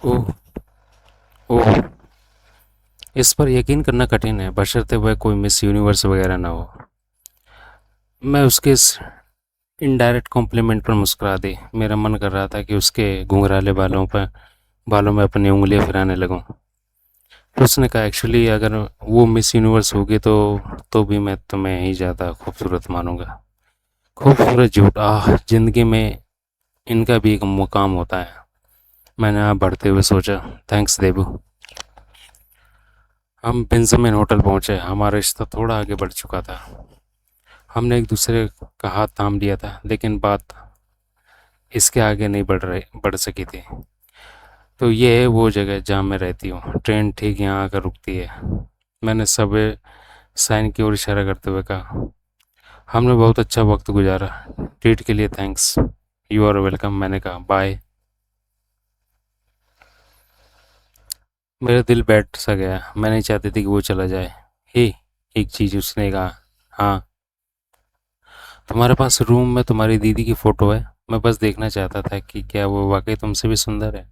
ओह। ओह। इस पर यकीन करना कठिन है, बशर्ते वह कोई मिस यूनिवर्स वगैरह ना हो। मैं उसके इस इनडायरेक्ट कॉम्प्लीमेंट पर मुस्कुरा दी। मेरा मन कर रहा था कि उसके घुंघराले बालों में अपनी उंगलियां फिराने लगूं। फिर उसने कहा, एक्चुअली अगर वो मिस यूनिवर्स होगी तो भी मैं तुम्हें ही ज़्यादा खूबसूरत मानूंगा। खूबसूरत झूठ, आह, जिंदगी में इनका भी एक मुकाम होता है। मैंने आप बढ़ते हुए सोचा। थैंक्स देबू। हम बेंजामिन होटल पहुंचे। हमारा रिश्ता थोड़ा आगे बढ़ चुका था। हमने एक दूसरे का हाथ थाम लिया था, लेकिन बात इसके आगे नहीं बढ़ सकी थी। तो ये है वो जगह जहाँ मैं रहती हूँ। ट्रेन ठीक यहाँ आकर रुकती है। मैंने सबवे साइन की ओर इशारा करते हुए कहा। हमने बहुत अच्छा वक्त गुजारा। ट्रीट के लिए थैंक्स। यू आर वेलकम, मैंने कहा। बाय। मेरा दिल बैठ सा गया। मैं नहीं चाहती थी कि वो चला जाए। हे, एक चीज़ उसने कहा। हाँ, तुम्हारे पास रूम में तुम्हारी दीदी की फ़ोटो है। मैं बस देखना चाहता था कि क्या वो वाकई तुमसे भी सुंदर है।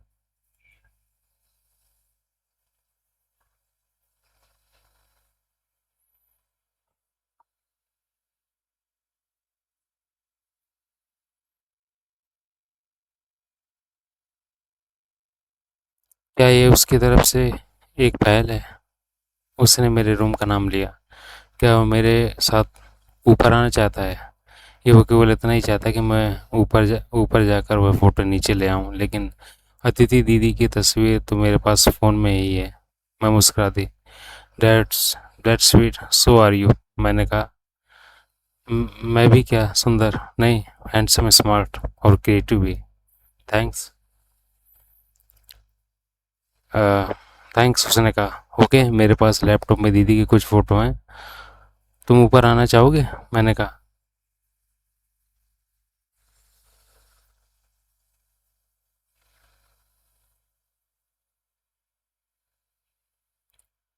क्या ये उसकी तरफ से एक पहल है? उसने मेरे रूम का नाम लिया। क्या वो मेरे साथ ऊपर आना चाहता है? ये वो केवल इतना ही चाहता है कि मैं ऊपर जाकर वह फ़ोटो नीचे ले आऊं। लेकिन अतिथि दीदी की तस्वीर तो मेरे पास फ़ोन में ही है। मैं मुस्कुरा दी। That's that's sweet, so are you, मैंने कहा। मैं भी क्या सुंदर नहीं, हैंडसम, स्मार्ट और क्रिएटिव भी। थैंक्स। थैंक्स, उसने कहा। ओके, मेरे पास लैपटॉप में दीदी की कुछ फ़ोटो हैं। तुम ऊपर आना चाहोगे? मैंने कहा।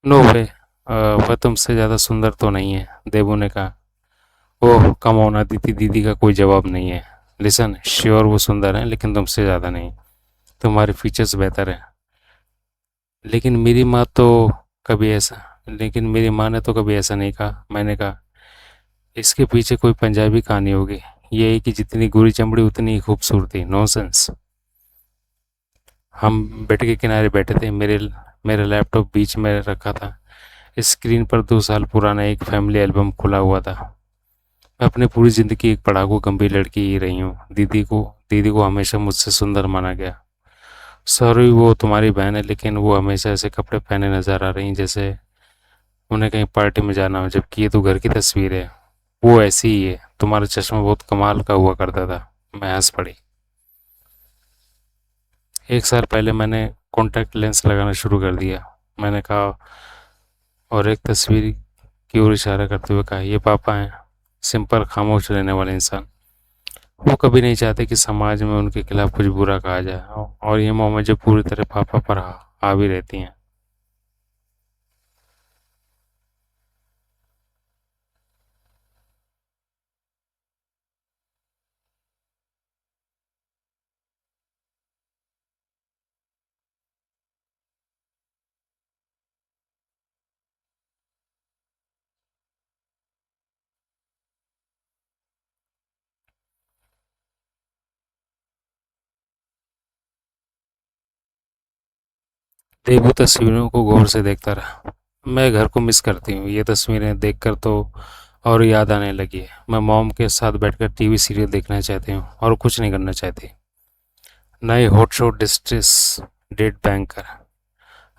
नो वे, वह तुमसे ज़्यादा सुंदर तो नहीं है, देबू ने कहा। ओह कम ऑन, अदिति दीदी का कोई जवाब नहीं है। लिसन, श्योर वो सुंदर है, लेकिन तुमसे ज़्यादा नहीं। तुम्हारे फीचर्स बेहतर हैं। लेकिन मेरी माँ तो कभी ऐसा लेकिन मेरी माँ ने तो कभी ऐसा नहीं कहा, मैंने कहा। इसके पीछे कोई पंजाबी कहानी होगी। ये है कि जितनी गोरी चमड़ी उतनी ही खूबसूरती। नॉनसेंस। हम बेड के किनारे बैठे थे। मेरा लैपटॉप बीच में रखा था। स्क्रीन पर 2 साल पुराना एक फैमिली एल्बम खुला हुआ था। मैं अपनी पूरी ज़िंदगी एक पढ़ाकू गंभीर लड़की ही रही हूँ। दीदी को हमेशा मुझसे सुंदर माना गया। सॉरी, वो तुम्हारी बहन है, लेकिन वो हमेशा ऐसे कपड़े पहने नजर आ रही हैं जैसे उन्हें कहीं पार्टी में जाना हो, जबकि ये तो घर की तस्वीर है। वो ऐसी ही है। तुम्हारा चश्मा बहुत कमाल का हुआ करता था। मैं हंस पड़ी। 1 साल पहले मैंने कॉन्टैक्ट लेंस लगाना शुरू कर दिया, मैंने कहा। और एक तस्वीर की ओर इशारा करते हुए कहा, ये पापा हैं। सिंपल, खामोश रहने वाले इंसान। वो कभी नहीं चाहते कि समाज में उनके खिलाफ कुछ बुरा कहा जाए, और ये मोमें जो पूरी तरह पापा पर हावी रहती हैं। देबू तस्वीरों को गौर से देखता रहा। मैं घर को मिस करती हूँ, ये तस्वीरें देखकर तो और याद आने लगी है। मैं मॉम के साथ बैठकर टीवी सीरियल देखना चाहती हूँ और कुछ नहीं करना चाहती। नए hot shot distress debt banker.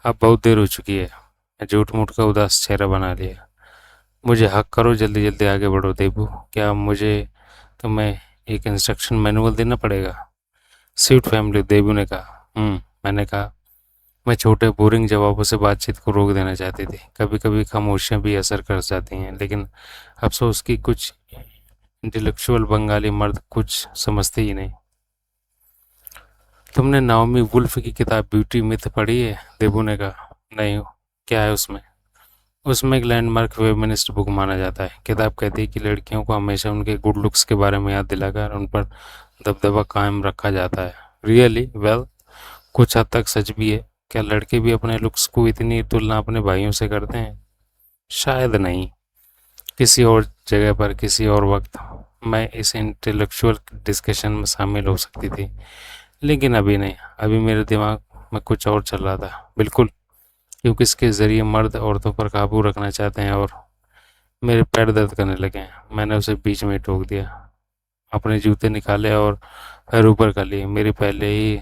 अब बहुत देर हो चुकी है। मैं झूठ मूठ का उदास चेहरा बना लिया। मुझे हक करो, जल्दी जल्दी आगे बढ़ो देबू। क्या मुझे तुम्हें एक इंस्ट्रक्शन मैनुअल देना पड़ेगा? स्वीट फैमिली, देबू ने कहा। मैंने कहा। मैं छोटे बोरिंग जवाबों से बातचीत को रोक देना चाहती थी। कभी कभी खामोशियाँ भी असर कर जाती हैं, लेकिन अफसोस कि कुछ इंटेलेक्चुअल बंगाली मर्द कुछ समझते ही नहीं। तुमने नाओमी वुल्फ की किताब ब्यूटी मिथ पढ़ी है? देबू ने कहा। नहीं। क्या है उसमें? उसमें एक लैंडमार्क फेमिनिस्ट बुक माना जाता है। किताब कहती है कि लड़कियों को हमेशा उनके गुड लुक्स के बारे में याद दिलाकर उन पर दबदबा कायम रखा जाता है। रियली वेल, कुछ हद तक सच भी है। क्या लड़के भी अपने लुक्स को इतनी तुलना अपने भाइयों से करते हैं? शायद नहीं। किसी और जगह पर किसी और वक्त मैं इस इंटेलेक्चुअल डिस्कशन में शामिल हो सकती थी, लेकिन अभी नहीं। अभी मेरे दिमाग में कुछ और चल रहा था। बिल्कुल, क्योंकि इसके ज़रिए मर्द औरतों पर काबू रखना चाहते हैं। और मेरे पैर दर्द करने लगे हैं। मैंने उसे बीच में ही टोक दिया, अपने जूते निकाले और पैर ऊपर कर लिए। मेरी पहले ही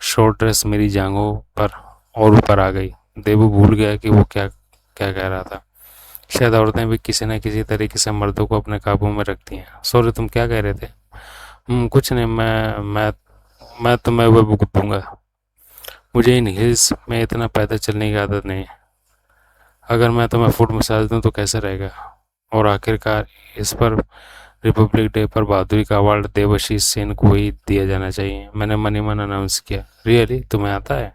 शॉर्ट ड्रेस मेरी जांघों पर और ऊपर आ गई। देबू भूल गया कि वो क्या क्या कह रहा था। शायद औरतें भी किसी न किसी तरीके से मर्दों को अपने काबू में रखती हैं। सॉरी, तुम क्या कह रहे थे? कुछ नहीं, मैं तुम्हें वो बुक दूंगा। मुझे इन हिल्स में इतना पैदल चलने की आदत नहीं है। अगर मैं तुम्हें फुट मसाज दूं तो कैसा रहेगा? और आखिरकार इस पर रिपब्लिक डे पर बहादुरी का अवार्ड देवाशीष सेन को ही दिया जाना चाहिए, मैंने मन ही मन अनाउंस किया। रियली, तुम्हें आता है?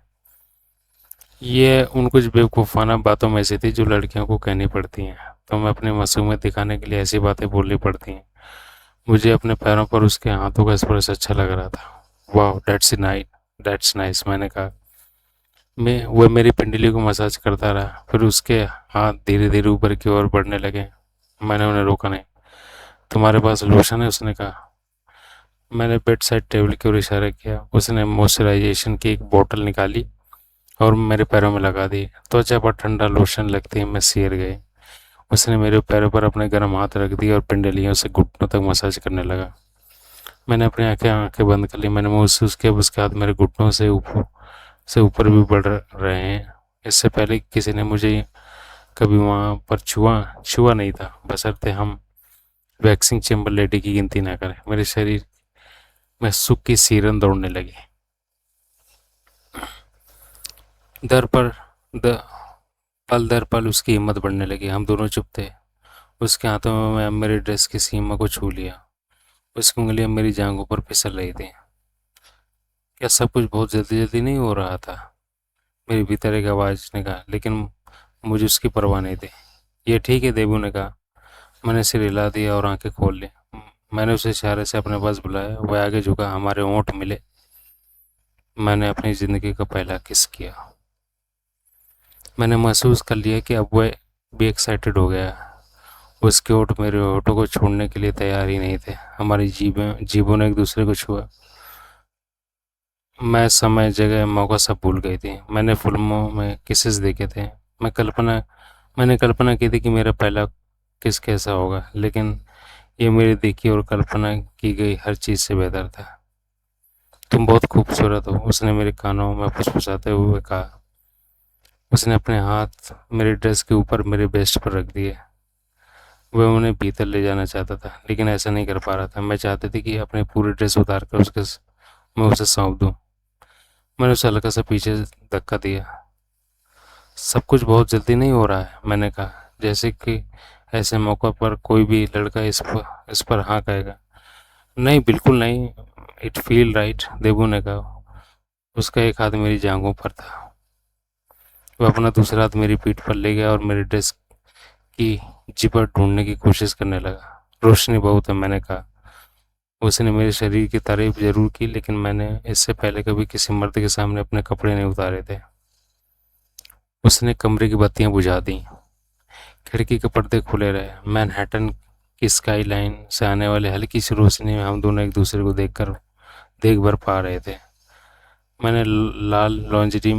ये उन कुछ बेवकूफ़ाना बातों में से थी जो लड़कियों को कहनी पड़ती हैं। तुम्हें अपनी मासूमियत दिखाने के लिए ऐसी बातें बोलनी पड़ती हैं। मुझे अपने पैरों पर उसके हाथों का स्पर्श अच्छा लग रहा था। वाह, दैट्स नाइस, मैंने कहा। मैं वह मेरी पिंडली को मसाज करता रहा। फिर उसके हाथ धीरे धीरे ऊपर की ओर बढ़ने लगे। मैंने उन्हें रोका नहीं। तुम्हारे पास लोशन है? उसने कहा। मैंने बेड साइड टेबल की ओर इशारा किया। उसने मॉइस्चराइजेशन की एक बोतल निकाली और मेरे पैरों में लगा दी। त्वचा पर ठंडा लोशन लगते ही मैं सिर गए। उसने मेरे पैरों पर अपने गर्म हाथ रख दिए और पिंडलियों से घुटनों तक मसाज करने लगा। मैंने अपनी आंखें बंद कर ली। मैंने महसूस किया उसके हाथ मेरे घुटनों से ऊपर भी बढ़ रहे हैं। इससे पहले किसी ने मुझे कभी वहाँ पर छुआ छुआ नहीं था, बशर्ते हम वैक्सिंग चेम्बर लेडी की गिनती ना करें। मेरे शरीर में सुख की सीरन दौड़ने लगी। दर पर द पल दर पल उसकी हिम्मत बढ़ने लगी। हम दोनों चुप थे। उसके हाथों में मैं मेरी ड्रेस की सीमा को छू लिया। उसकी उंगलियां मेरी जांघों पर फिसल रही थी। क्या सब कुछ बहुत जल्दी जल्दी नहीं हो रहा था? मेरी भीतर एक आवाज़ ने कहा, लेकिन मुझे उसकी परवाह नहीं थी। ये ठीक है, देबू ने कहा। मैंने सिर हिला दिया और आंखें खोल ली। मैंने उसे इशारे से अपने पास बुलाया। वह आगे झुका। हमारे होंठ मिले। मैंने अपनी ज़िंदगी का पहला किस किया। मैंने महसूस कर लिया कि अब वह भी एक्साइटेड हो गया। उसके होंठ मेरे होठों को छोड़ने के लिए तैयार ही नहीं थे। हमारी जीभों ने एक दूसरे को छुआ। मैं समय, जगह, मौका सब भूल गई थी। मैंने फिल्मों में किसेस देखे थे। मैं कल्पना मैंने कल्पना की थी कि मेरा पहला किस कैसा होगा, लेकिन ये मेरी देखी और कल्पना की गई हर चीज़ से बेहतर था। तुम बहुत खूबसूरत हो, उसने मेरे कानों में फुसफुसाते हुए कहा। उसने अपने हाथ मेरे ड्रेस के ऊपर मेरे बेस्ट पर रख दिए। वह उन्हें भीतर ले जाना चाहता था, लेकिन ऐसा नहीं कर पा रहा था। मैं चाहती थी कि अपने पूरे ड्रेस उतार कर मैं उसे सौंप दूं। मैंने उसे हल्का सा पीछे धक्का दिया। सब कुछ बहुत जल्दी नहीं हो रहा है, मैंने कहा, जैसे कि ऐसे मौक़ों पर कोई भी लड़का इस पर हाँ कहेगा। नहीं, बिल्कुल नहीं। इट फील राइट, देबू ने कहा। उसका एक हाथ मेरी जांघों पर था। वह अपना दूसरा हाथ मेरी पीठ पर ले गया और मेरे ड्रेस की जिपर ढूंढने की कोशिश करने लगा। रोशनी बहुत है, मैंने कहा। उसने मेरे शरीर की तारीफ जरूर की, लेकिन मैंने इससे पहले कभी किसी मर्द के सामने अपने कपड़े नहीं उतारे थे। उसने कमरे की बत्तियां बुझा दी। खिड़की के पर्दे खुले रहे। मैनहट्टन की स्काई लाइन से आने वाली हल्की सी रोशनी में हम दोनों एक दूसरे को देख भर पा रहे थे। मैंने लाल लॉन्जरी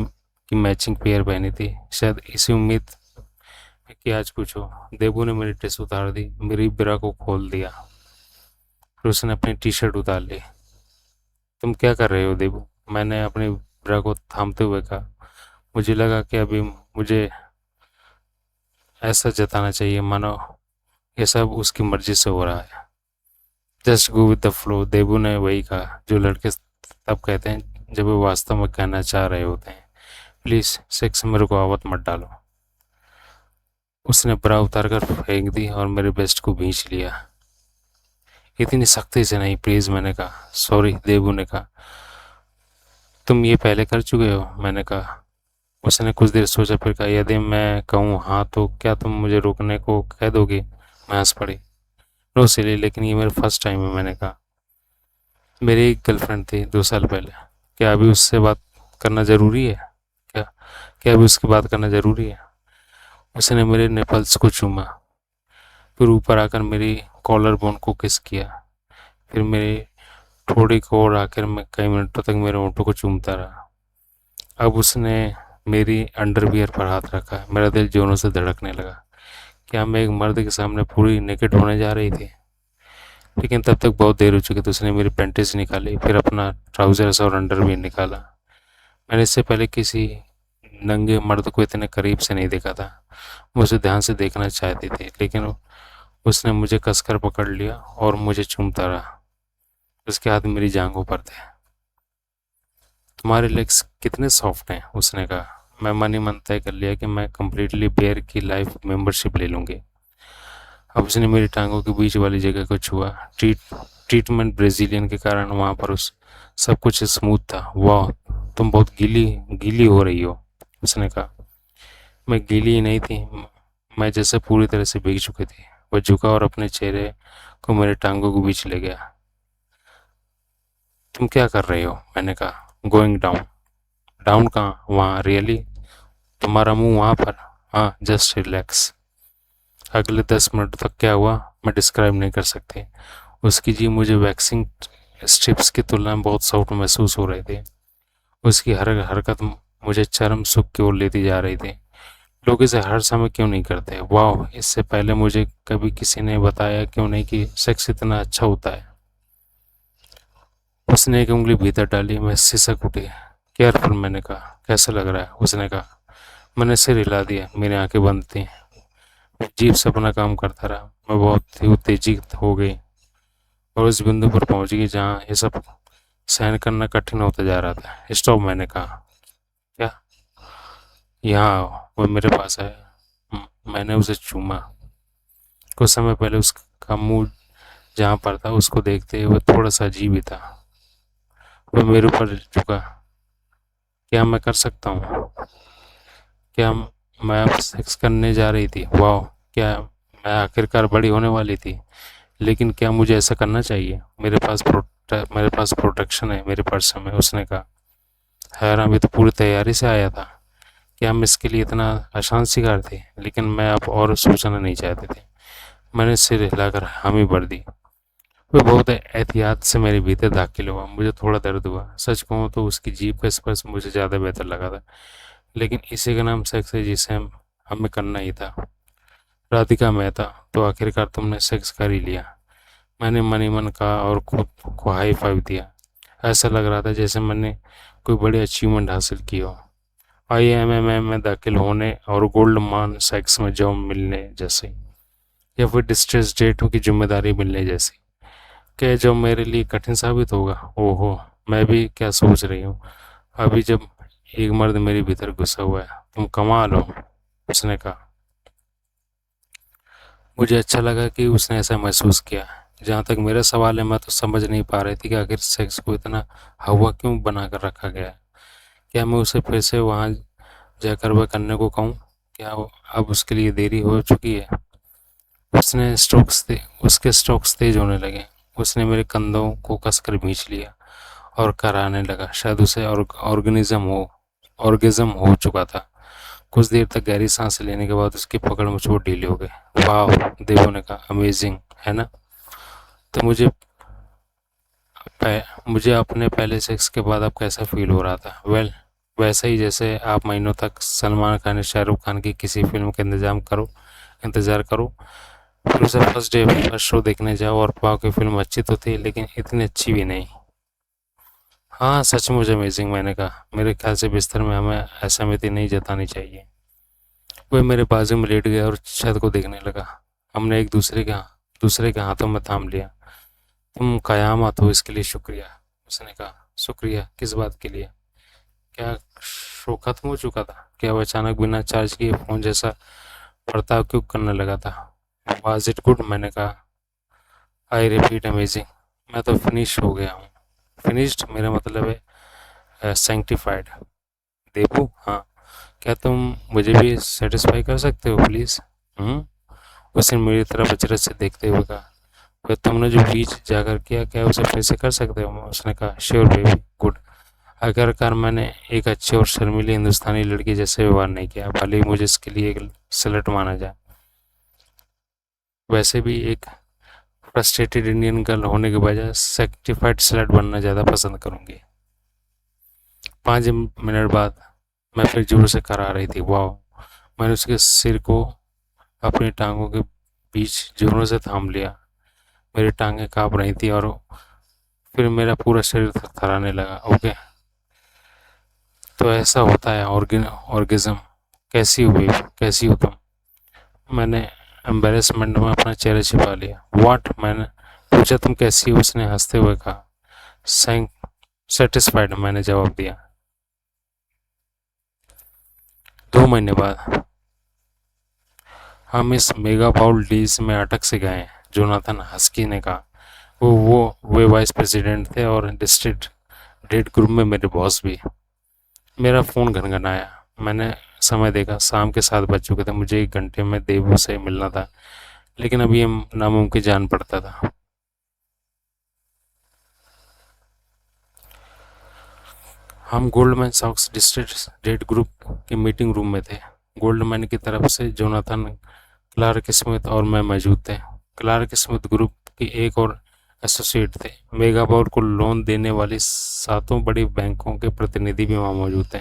की मैचिंग पेयर पहनी थी, शायद इसी उम्मीद में कि आज कुछ हो। देबू ने मेरी ड्रेस उतार दी, मेरी ब्रा को खोल दिया। फिर उसने अपनी टी शर्ट उतार ली। तुम क्या कर रहे हो, देबू? मैंने अपनी ब्रा को थामते हुए कहा। मुझे लगा कि अभी मुझे ऐसा जताना चाहिए मानो ये सब उसकी मर्जी से हो रहा है। Just go with the flow, Debu ने वही कहा जो लड़के तब कहते हैं जब वो वास्तव में कहना चाह रहे होते हैं। प्लीज़, सेक्स में रुकावट मत डालो। उसने ब्रा उतार कर फेंक दी और मेरे बेस्ट को भींच लिया। इतनी सख्ती से नहीं, प्लीज़, मैंने कहा। सॉरी, देबू ने कहा। तुम ये पहले कर चुके हो, मैंने कहा। उसने कुछ देर सोचा, फिर कहा, यदि मैं कहूँ हाँ तो क्या तुम मुझे रोकने को कह दोगे? मैं हंस पड़ी। नो सिली, लेकिन ये मेरा फर्स्ट टाइम है, मैंने कहा। मेरी एक गर्लफ्रेंड थी 2 साल पहले। क्या अभी उससे बात करना ज़रूरी है क्या? क्या अभी उसकी बात करना ज़रूरी है? उसने मेरे निपल्स को चूमा, फिर ऊपर आकर मेरी कॉलर बोन को किस किया, फिर मेरी ठोड़ी को और आकर मैं कई मिनटों तक मेरे होंठों को चूमता रहा। अब उसने मेरी अंडरवियर पर हाथ रखा, मेरा दिल जोरों से धड़कने लगा। क्या मैं एक मर्द के सामने पूरी नेकेड होने जा रही थी? लेकिन तब तक बहुत देर हो चुकी थी। उसने मेरी पैंटीज निकाली, फिर अपना ट्राउजर्स और अंडरवियर निकाला। मैंने इससे पहले किसी नंगे मर्द को इतने करीब से नहीं देखा था। मैं उसे ध्यान से देखना चाहती थी, लेकिन उसने मुझे कसकर पकड़ लिया और मुझे चूमता रहा। उसके हाथ मेरी जांघों पर थे। तुम्हारे लेग्स कितने सॉफ्ट हैं, उसने कहा। मैं मन ही मन तय कर लिया कि मैं कम्प्लीटली बेयर की लाइफ मेंबरशिप ले लूँगी। अब उसने मेरी टांगों के बीच वाली जगह को छुआ। ट्रीटमेंट ब्राज़ीलियन के कारण वहाँ पर उस सब कुछ स्मूथ था। वाह, तुम बहुत गीली गीली हो रही हो, उसने कहा। मैं गीली ही नहीं थी, मैं जैसे पूरी तरह से भीग चुकी थी। वह झुका और अपने चेहरे को मेरे टांगों के बीच ले गया। तुम क्या कर रहे हो, मैंने कहा। Going down. डाउन कहाँ? वहाँ। रियली? तुम्हारा मुंह वहाँ पर? हाँ, जस्ट रिलैक्स। अगले 10 मिनट तक क्या हुआ मैं डिस्क्राइब नहीं कर सकती। उसकी जी मुझे वैक्सिंग स्ट्रिप्स की तुलना में बहुत सॉफ्ट महसूस हो रहे थे। उसकी हर हरकत मुझे चरम सुख की ओर लेती जा रही थी। लोग इसे हर समय क्यों नहीं करते? वाह, इससे पहले मुझे कभी किसी ने बताया क्यों नहीं कि सेक्स इतना अच्छा होता है। उसने एक उंगली भीतर डाली। मैं सिसक उठी। केयरफुल, मैंने कहा। कैसा लग रहा है, उसने कहा। मैंने सिर हिला दिया। मेरी आंखें बंद थी। जीप से अपना काम करता रहा। मैं बहुत ही उत्तेजित हो गई और उस बिंदु पर पहुंच गई जहां ये सब सहन करना कठिन होता जा रहा था। स्टॉप, मैंने कहा। क्या? यहाँ आओ। वो मेरे पास आया। मैंने उसे चूमा। कुछ समय पहले उसका मुंह जहाँ पर था उसको देखते हुए थोड़ा सा अजीब ही था। वह मेरे ऊपर झुका। क्या मैं कर सकता हूँ? क्या मैं अब सेक्स करने जा रही थी? वाह, क्या मैं आखिरकार बड़ी होने वाली थी? लेकिन क्या मुझे ऐसा करना चाहिए? मेरे पास प्रोटेक्शन है मेरे पर्स में, उसने कहा। हैरान, भी तो पूरी तैयारी से आया था। क्या हम इसके लिए इतना आसान शिकार थे? लेकिन मैं अब और सोचना नहीं चाहती थी। मैंने सिर हिलाकर हामी भर दी। वह बहुत एहतियात से मेरे भीतर दाखिल हुआ। मुझे थोड़ा दर्द हुआ। सच कहूँ तो उसकी जीभ का स्पर्श मुझे ज़्यादा बेहतर लगा था। लेकिन इसी का नाम सेक्स है जिसे हमें करना ही था। राधिका मेहता, तो आखिरकार तुमने सेक्स कर ही लिया, मैंने मन ही मन कहा और खुद को हाई फाइव दिया। ऐसा लग रहा था जैसे मैंने कोई बड़ी अचीवमेंट हासिल की हो। IIMM में दाखिल होने और गोल्ड मान सेक्स में जॉब मिलने जैसे, या फिर डिस्ट्रेस डेटों की जिम्मेदारी मिलने जैसी। क्या जॉब मेरे लिए कठिन साबित होगा? ओहो, मैं भी क्या सोच रही हूँ अभी जब एक मर्द मेरे भीतर घुसा हुआ है। तुम कमाल हो, उसने कहा। मुझे अच्छा लगा कि उसने ऐसा महसूस किया। जहाँ तक मेरा सवाल है, मैं तो समझ नहीं पा रही थी कि आखिर सेक्स को इतना हवा क्यों बना कर रखा गया है। क्या मैं उसे फिर से वहाँ जाकर वह करने को कहूँ? क्या अब उसके लिए देरी हो चुकी है? उसके स्ट्रोक्स तेज होने लगे। उसने मेरे कंधों को कसकर खींच लिया और कराने लगा। शायद उसे ऑर्गेज़म हो चुका था। कुछ देर तक गहरी सांस लेने के बाद उसकी पकड़ मुझ पर ढीली हो गई। वाह, देवो ने कहा। अमेजिंग है ना? तो मुझे अपने पहले सेक्स के बाद अब कैसा फील हो रहा था? वैसा ही जैसे आप महीनों तक सलमान खान या शाहरुख खान की किसी फिल्म का इंतज़ार करो, फिर उसे फर्स्ट शो देखने जाओ और पाओ कि फिल्म अच्छी तो थी लेकिन इतनी अच्छी भी नहीं। हाँ, सचमुच अमेजिंग, मैंने कहा। मेरे ख्याल से बिस्तर में हमें असहमति नहीं जतानी चाहिए। वह मेरे बाजू में लेट गया और छत को देखने लगा। हमने एक दूसरे के हाथों में थाम लिया। तुम कयामत हो, इसके लिए शुक्रिया, उसने कहा। शुक्रिया किस बात के लिए? क्या शो खत्म हो चुका था? क्या वह अचानक बिना चार्ज किए फोन जैसा बर्ताव क्यों करने लगा था? वाज इट गुड, मैंने कहा। I repeat, amazing. मैं तो फिनिश हो गया हूँ। फिनिश्ड मेरा मतलब है सैंक्टिफाइड। देबू, हाँ। क्या तुम मुझे भी सेटिस्फाई कर सकते हो प्लीज़? हम्म उसने मेरी तरफ अचरज से देखते हुए कहा। फिर तुमने जो बीच जाकर किया, क्या उसे फिर से कर सकते हो? उसने कहा। Sure baby, good. आखिरकार मैंने एक अच्छी और शर्मीली हिंदुस्तानी लड़की जैसे व्यवहार नहीं किया, भले ही मुझे इसके लिए एक स्लट माना जाए। वैसे भी एक फ्रस्ट्रेटेड इंडियन गर्ल होने के बजाय सेक्टिफाइड स्लट बनना ज़्यादा पसंद करूंगी। 5 मिनट बाद मैं फिर जोर से करा रही थी। वाह! मैंने उसके सिर को अपनी टांगों के बीच जोरों से थाम लिया। मेरी टांगें काँप रही थी और फिर मेरा पूरा शरीर थरथराने लगा। ओके, तो ऐसा होता है ऑर्गेज़म। कैसी हुई? कैसी हो तुम? मैंने एम्बेरसमेंट में अपना चेहरा छिपा लिया। व्हाट? मैंने पूछा। तुम कैसी हो? उसने हंसते हुए कहा। सेटिस्फाइड, मैंने जवाब दिया। 2 महीने बाद हम इस मेगा बाउल डील्स में अटक से गए, जोनाथन हस्की ने कहा। वे वाइस प्रेसिडेंट थे और डिस्ट्रिक्ट डेट ग्रुप में मेरे बॉस भी। मेरा फ़ोन घनघनाया। मैंने समय देखा। शाम के 7 बज चुके थे। मुझे 1 घंटे में देवू से मिलना था, लेकिन अब ये नामुमकिन जान पड़ता था। हम गोल्डमैन सॉक्स डिस्ट्रिक्ट डेट ग्रुप के मीटिंग रूम में थे। गोल्डमैन की तरफ से जोनाथन, क्लार्क स्मिथ और मैं मौजूद थे। क्लार्क स्मिथ ग्रुप के एक और एसोसिएट थे। मेगाबाउल को लोन देने वाली 7 बड़ी बैंकों के प्रतिनिधि भी वहाँ मौजूद थे।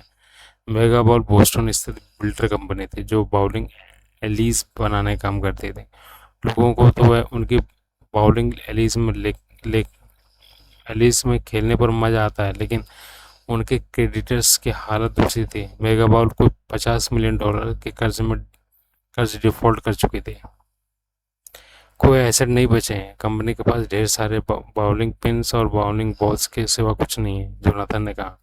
मेगाबाउल बोस्टन स्थित बिल्डर कंपनी थी जो बाउलिंग एलीज बनाने का काम करती थी। लोगों को तो वह उनकी बाउलिंग एलीज में खेलने पर मज़ा आता है, लेकिन उनके क्रेडिटर्स की हालत दूसरी थी। मेगाबाउल को $50 मिलियन के कर्ज डिफॉल्ट कर चुकी थी। कोई एसेट नहीं बचे हैं। कंपनी के पास ढेर सारे बाउलिंग पिन्स और बाउलिंग बॉल्स के सिवा कुछ नहीं है, जोनाथन ने कहा।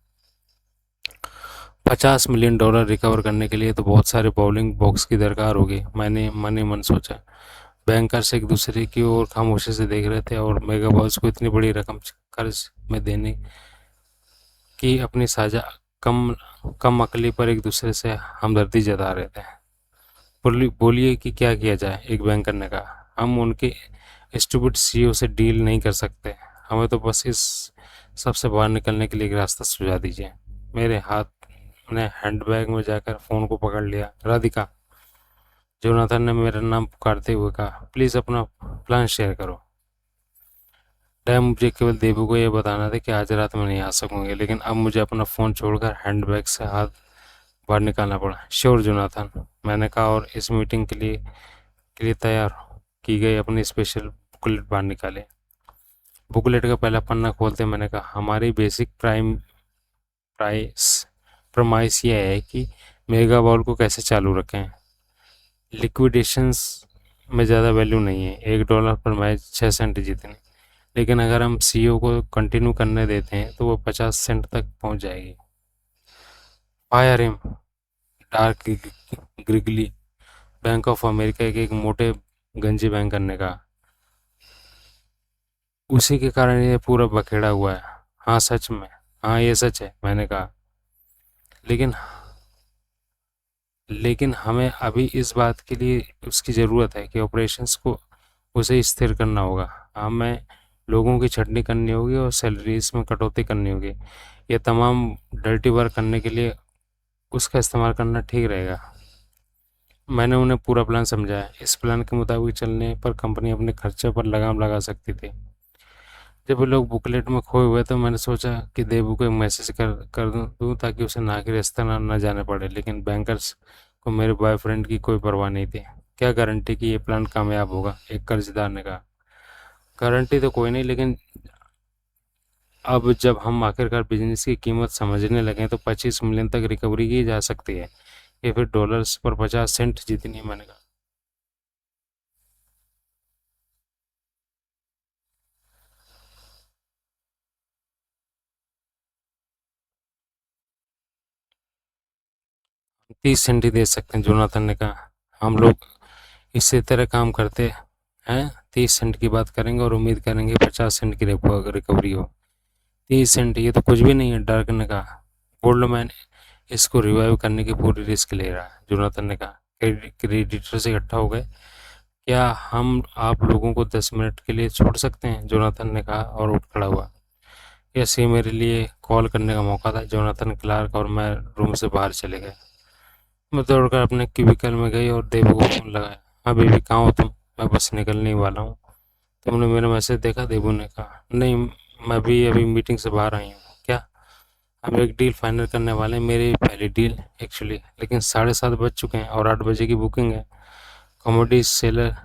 $50 मिलियन रिकवर करने के लिए तो बहुत सारे बाउलिंग बॉक्स की दरकार होगी, मैंने मन ही मन सोचा। बैंकर्स एक दूसरे की ओर खामोशी से देख रहे थे और मेगा बॉल्स को इतनी बड़ी रकम कर्ज में देने की अपनी साझा कम कम अकली पर एक दूसरे से हमदर्दी जता रहे थे। बोलिए कि क्या किया जाए, एक बैंकर ने कहा। हम उनके स्टूपिड सीईओ से डील नहीं कर सकते। हमें तो बस इस सबसे बाहर निकलने के लिए एक रास्ता सुझा दीजिए। मेरे हाथ ने हैंडबैग में जाकर फ़ोन को पकड़ लिया। राधिका, जोनाथन ने मेरा नाम पुकारते हुए कहा, प्लीज़ अपना प्लान शेयर करो। डैम, मुझे केवल देबू को यह बताना था कि आज रात में नहीं आ सकूंगी, लेकिन अब मुझे अपना फ़ोन छोड़कर हैंडबैग से हाथ बाहर निकालना पड़ा। श्योर जोनाथन, मैंने कहा और इस मीटिंग के लिए तैयार की गई अपनी स्पेशल बुकलेट बाहर निकाले। बुकलेट का पहला पन्ना खोलते मैंने कहा, हमारी बेसिक प्राइस प्रमाइस यह है कि मेगा बॉल को कैसे चालू रखें। लिक्विडेशंस में ज़्यादा वैल्यू नहीं है, $1 पर मैच 6 सेंट जीतने, लेकिन अगर हम सीईओ को कंटिन्यू करने देते हैं तो वो 50 सेंट तक पहुंच जाएगी। Fire him, dark grizzly, Bank of America के एक मोटे गंजी बैंकर ने कहा। उसी के कारण ये पूरा बखेड़ा हुआ है। हाँ सच में, हाँ ये सच है, मैंने कहा। लेकिन लेकिन हमें अभी इस बात के लिए उसकी ज़रूरत है कि ऑपरेशंस को उसे स्थिर करना होगा। हमें लोगों की छटनी करनी होगी और सैलरीज में कटौती करनी होगी। ये तमाम डर्टी वर्क करने के लिए उसका इस्तेमाल करना ठीक रहेगा। मैंने उन्हें पूरा प्लान समझाया। इस प्लान के मुताबिक चलने पर कंपनी अपने खर्चे पर लगाम लगा सकती थी। जब वो लोग बुकलेट में खोए हुए तो मैंने सोचा कि देबू को एक मैसेज कर दूँ ताकि उसे ना कि रास्ता ना जाने पड़े, लेकिन बैंकर्स को मेरे बॉयफ्रेंड की कोई परवाह नहीं थी। क्या गारंटी कि ये प्लान कामयाब होगा, एक कर्जदार ने कहा। गारंटी तो कोई नहीं, लेकिन अब जब हम आखिरकार बिजनेस की कीमत समझने लगे तो 25 मिलियन तक रिकवरी की जा सकती है। ये फिर डॉलर्स पर 50 सेंट जितनी है, मैंने कहा। 30 सेंट ही दे सकते हैं, जोनाथन ने कहा। हम लोग इसी तरह काम करते हैं। 30 सेंट की बात करेंगे और उम्मीद करेंगे 50 सेंट की रिकवरी हो। 30 सेंट, ये तो कुछ भी नहीं है, डार्क ने कहा। गोल्डमैन इसको रिवाइव करने की पूरी रिस्क ले रहा है, जोनाथन ने कहा। क्रेडिटर्स इकट्ठा हो गए। क्या हम आप लोगों को 10 मिनट के लिए छोड़ सकते हैं, जोनाथन ने कहा और उठ खड़ा हुआ। ऐसे ही मेरे लिए कॉल करने का मौका था। जोनाथन क्लार्क और मैं रूम से बाहर चले गए। मैं दौड़कर अपने क्यूबिकल में गई और देबू को फ़ोन लगाया। हाँ बेबी, कहाँ हो तुम? मैं बस निकलने ही वाला हूँ। तुमने मेरा मैसेज देखा? देबू ने कहा। नहीं, मैं भी अभी मीटिंग से बाहर आई हूँ। क्या? हम एक डील फाइनल करने वाले हैं, मेरी पहली डील एक्चुअली, लेकिन 7:30 बज चुके हैं और 8 बजे की बुकिंग है। कॉमेडी सेलर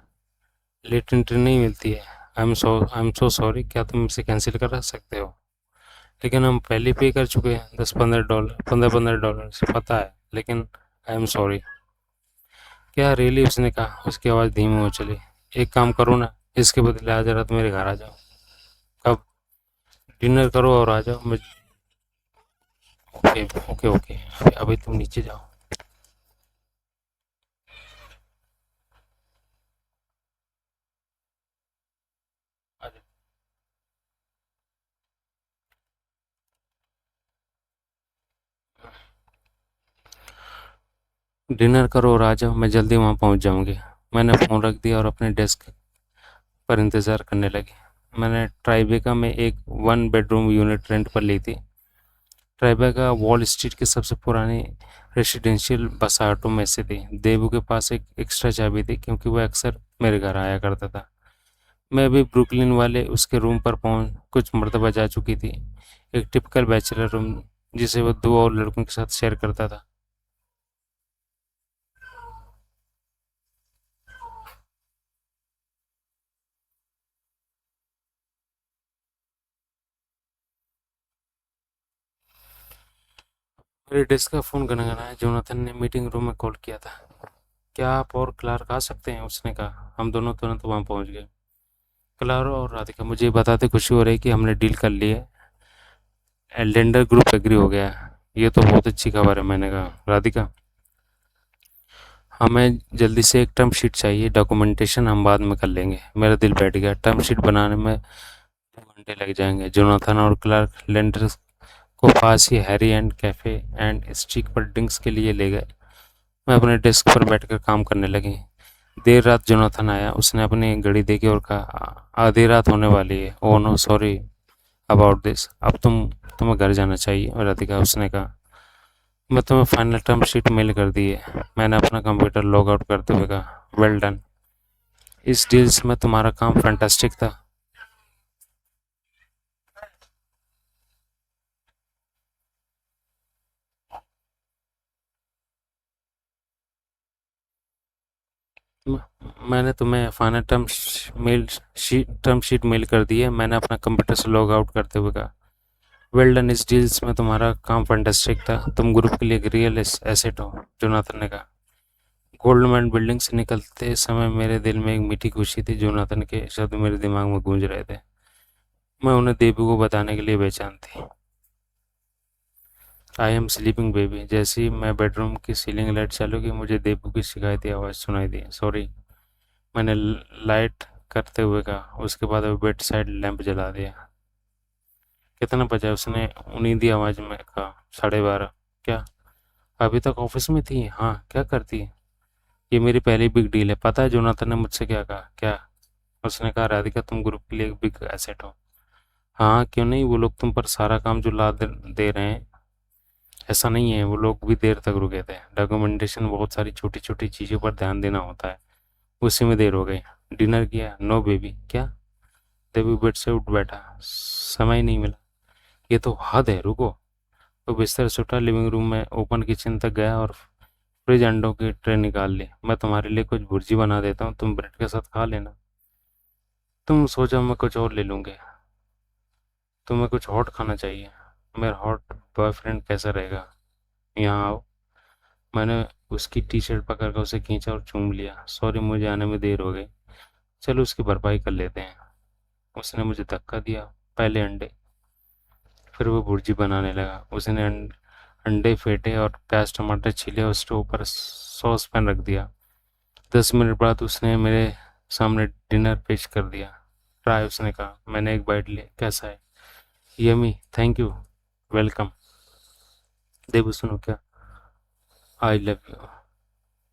लेट एंट्री नहीं मिलती है। आई एम सो सॉरी, क्या तुम इसे कैंसिल कर सकते हो? लेकिन हम पहले पे कर चुके हैं, $10-15, $15-15 पता है, लेकिन आई एम सॉरी। क्या रियली? उसने कहा। उसकी आवाज़ धीमी हो चली। एक काम करो ना, इसके बदले आज रात मेरे घर आ जाओ। कब? डिनर करो और आ जाओ। मैं ओके ओके ओके, अभी तुम नीचे जाओ। डिनर करो और आ जाओ, मैं जल्दी वहाँ पहुँच जाऊँगी। मैंने फ़ोन रख दिया और अपने डेस्क पर इंतज़ार करने लगी। मैंने ट्राइबेका में एक 1 बेडरूम यूनिट रेंट पर ली थी। ट्राइबेका वॉल स्ट्रीट की सबसे पुरानी रेसिडेंशियल बसाहटों में से थी। देबू के पास एक एक्स्ट्रा चाबी थी क्योंकि वह अक्सर मेरे घर आया करता था। मैं अभी ब्रुकलिन वाले उसके रूम पर पहुंच कुछ मरतबा जा चुकी थी। एक टिपिकल बैचलर रूम जिसे वह 2 और लड़कों के साथ शेयर करता था। मेरे डेस्क का फ़ोन गनगनाया। जोनाथन ने मीटिंग रूम में कॉल किया था। क्या आप और क्लार्क आ सकते हैं? उसने कहा। हम दोनों तुरंत वहाँ पहुँच गए। क्लारो और राधिका, मुझे ये बताते खुशी हो रही है कि हमने डील कर ली है। एलेंडर ग्रुप एग्री हो गया है। ये तो बहुत अच्छी खबर है, मैंने कहा। राधिका, हमें जल्दी से एक टर्म शीट चाहिए। डॉक्यूमेंटेशन हम बाद में कर लेंगे। मेरा दिल बैठ गया। टर्म शीट बनाने में 2 घंटे लग जाएंगे। जोनाथन और क्लार्क लेंडर को पास ही Harry and cafe and streak पर ड्रिंक्स के लिए ले गए। मैं अपने डेस्क पर बैठकर काम करने लगी। देर रात जोनाथन आया। उसने अपनी घड़ी देखी और कहा, आधी रात होने वाली है। Oh no, sorry about this. अब तुम्हें घर जाना चाहिए। राधिका, उसने कहा। मैं तुम्हें फाइनल टर्म शीट मेल कर दी है। मैंने अपना कंप्यूटर लॉग आउट करते हुए कहा, वेल डन। इस डील्स में तुम्हारा काम फैंटास्टिक था। मैंने तुम्हें फाइनल टर्म शीट मेल कर दी है। मैंने अपना कंप्यूटर से लॉग आउट करते हुए कहा, वेल डन। इस डील्स में तुम्हारा काम फैंटास्टिक था। तुम ग्रुप के लिए एक रियल एसेट हो। जोनाथन ने कहा। गोल्डमैन बिल्डिंग से निकलते समय मेरे दिल में एक मीठी खुशी थी। जोनाथन के शब्द मेरे दिमाग में गूंज रहे थे। मैं उन्हें देबू को बताने के लिए बेचैन थी। I am sleeping baby. जैसे ही मैं बेडरूम की सीलिंग लाइट चालू की, मुझे देबू की शिकायती आवाज़ सुनाई दी। सॉरी, मैंने लाइट करते हुए कहा। उसके बाद वो बेड साइड लैंप जला दिया। कितना बजा? उसने उन्नीदी आवाज़ में कहा। 12:30। क्या? अभी तक ऑफिस में थी? हाँ, क्या करती? ये मेरी पहली बिग डील है। पता है जोनाथन ने मुझसे क्या कहा? क्या? उसने कहा, राधिका तुम ग्रुप के लिए एक बिग एसेट हो। हाँ, क्यों नहीं। वो लोग तुम पर सारा काम जो ला दे रहे हैं। ऐसा नहीं है, वो लोग भी देर तक रुके थे। डॉक्यूमेंटेशन, बहुत सारी छोटी छोटी चीज़ों पर ध्यान देना होता है। उसी में देर हो गई। डिनर किया? No baby. क्या? देवी बेड से उठ बैठा। समय ही नहीं मिला। ये तो हद है, रुको। तो बिस्तर से उठा, लिविंग रूम में ओपन किचन तक गया और फ्रिज अंडों की ट्रे निकाल ली। मैं तुम्हारे लिए कुछ भुर्जी बना देता हूँ, तुम ब्रेड के साथ खा लेना। तुम सोचा मैं कुछ और ले लूँगी? तुम्हें कुछ हॉट खाना चाहिए? मेरा हॉट बॉयफ्रेंड कैसा रहेगा? यहाँ आओ। मैंने उसकी टी शर्ट पकड़कर उसे खींचा और चूम लिया। सॉरी, मुझे आने में देर हो गई। चलो उसकी भरपाई कर लेते हैं। उसने मुझे धक्का दिया। पहले अंडे। फिर वो भुर्जी बनाने लगा। उसने अंडे फेंटे और प्याज टमाटर छीले और स्टोव पर सॉस पैन रख दिया। 10 मिनट बाद उसने मेरे सामने डिनर पेश कर दिया। ट्राई, उसने कहा। मैंने एक बाइट ली। कैसा है? Yummy, thank you, welcome. Debu, सुनो क्या? I love you.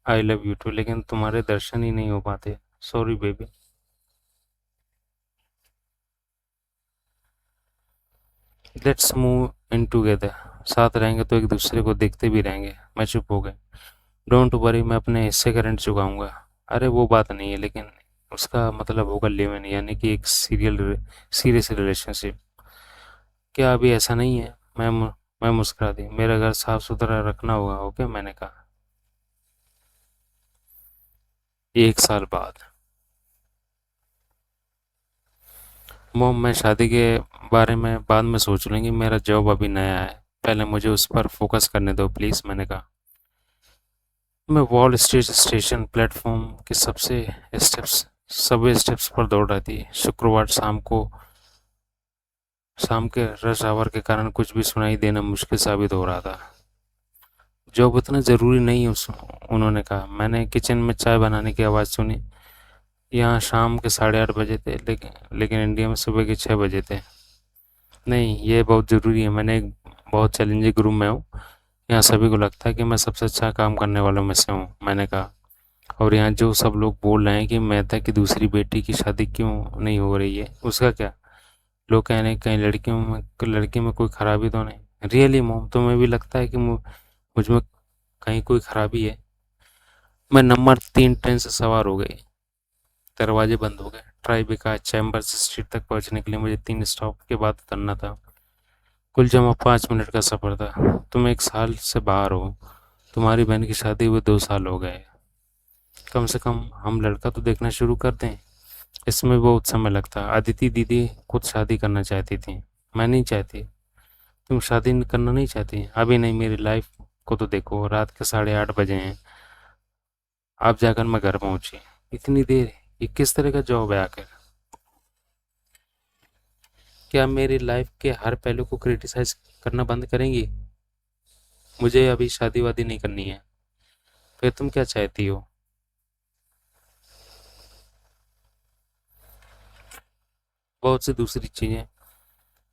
I love you too, लेकिन तुम्हारे दर्शन ही नहीं हो पाते। Sorry baby. Let's move in together. साथ रहेंगे तो एक दूसरे को देखते भी रहेंगे। मैं चुप हो गई। डोंट वरी, मैं अपने हिस्से का रेंट चुकाऊंगा। अरे वो बात नहीं है, लेकिन उसका मतलब होगा लिव इन, यानी कि एक सीरियस रिलेशनशिप। क्या अभी ऐसा नहीं है? मैं मुस्कुरा दी। मेरा घर साफ सुथरा रखना होगा, ओके, मैंने कहा। 1 साल बाद। मोम, मैं शादी के बारे में बाद में सोच लूंगी, मेरा जॉब अभी नया है। पहले मुझे उस पर फोकस करने दो प्लीज़, मैंने कहा। मैं वॉल स्ट्रीट स्टेशन प्लेटफॉर्म के सबवे स्टेप्स पर दौड़ रही थी। शुक्रवार शाम के रश आवर के कारण कुछ भी सुनाई देना मुश्किल साबित हो रहा था। जॉब उतना ज़रूरी नहीं है, उस उन्होंने कहा। मैंने किचन में चाय बनाने की आवाज़ सुनी। यहाँ शाम के 8:30 बजे थे, लेकिन इंडिया में सुबह के 6 बजे थे। नहीं, ये बहुत ज़रूरी है। मैंने एक बहुत चैलेंजिंग रूम में हूँ। यहाँ सभी को लगता है कि मैं सबसे अच्छा काम करने वालों में से हूँ, मैंने कहा। और यहाँ जो सब लोग बोल रहे हैं कि मेहता की दूसरी बेटी की शादी क्यों नहीं हो रही है, उसका क्या? लोग कह रहे हैं कहीं लड़की में कोई खराबी तो नहीं। रियली मोम, तुम्हें भी लगता है कि मुझ में कहीं कोई खराबी है? मैं नंबर 3 ट्रेन से सवार हो गई। दरवाजे बंद हो गए। ट्राइबिका चैम्बर्स स्ट्रीट तक पहुंचने के लिए मुझे 3 स्टॉप के बाद उतरना था। कुल जमा 5 मिनट का सफ़र था। तुम 1 साल से बाहर हो। तुम्हारी बहन की शादी हुए 2 साल हो गए। कम से कम हम लड़का तो देखना शुरू कर दें। इसमें बहुत समय लगता। अदिति दीदी खुद शादी करना चाहती थी। मैं नहीं चाहती। तुम शादी करना नहीं चाहती? अभी नहीं। मेरी लाइफ को तो देखो, रात के 8:30 बजे हैं। आप जाकर मैं घर पहुंची। इतनी देर? ये किस तरह का जॉब है आखिर? क्या मेरी लाइफ के हर पहलू को क्रिटिसाइज करना बंद करेंगी? मुझे अभी शादी वादी नहीं करनी है। फिर तुम क्या चाहती हो? बहुत सी दूसरी चीज़ें।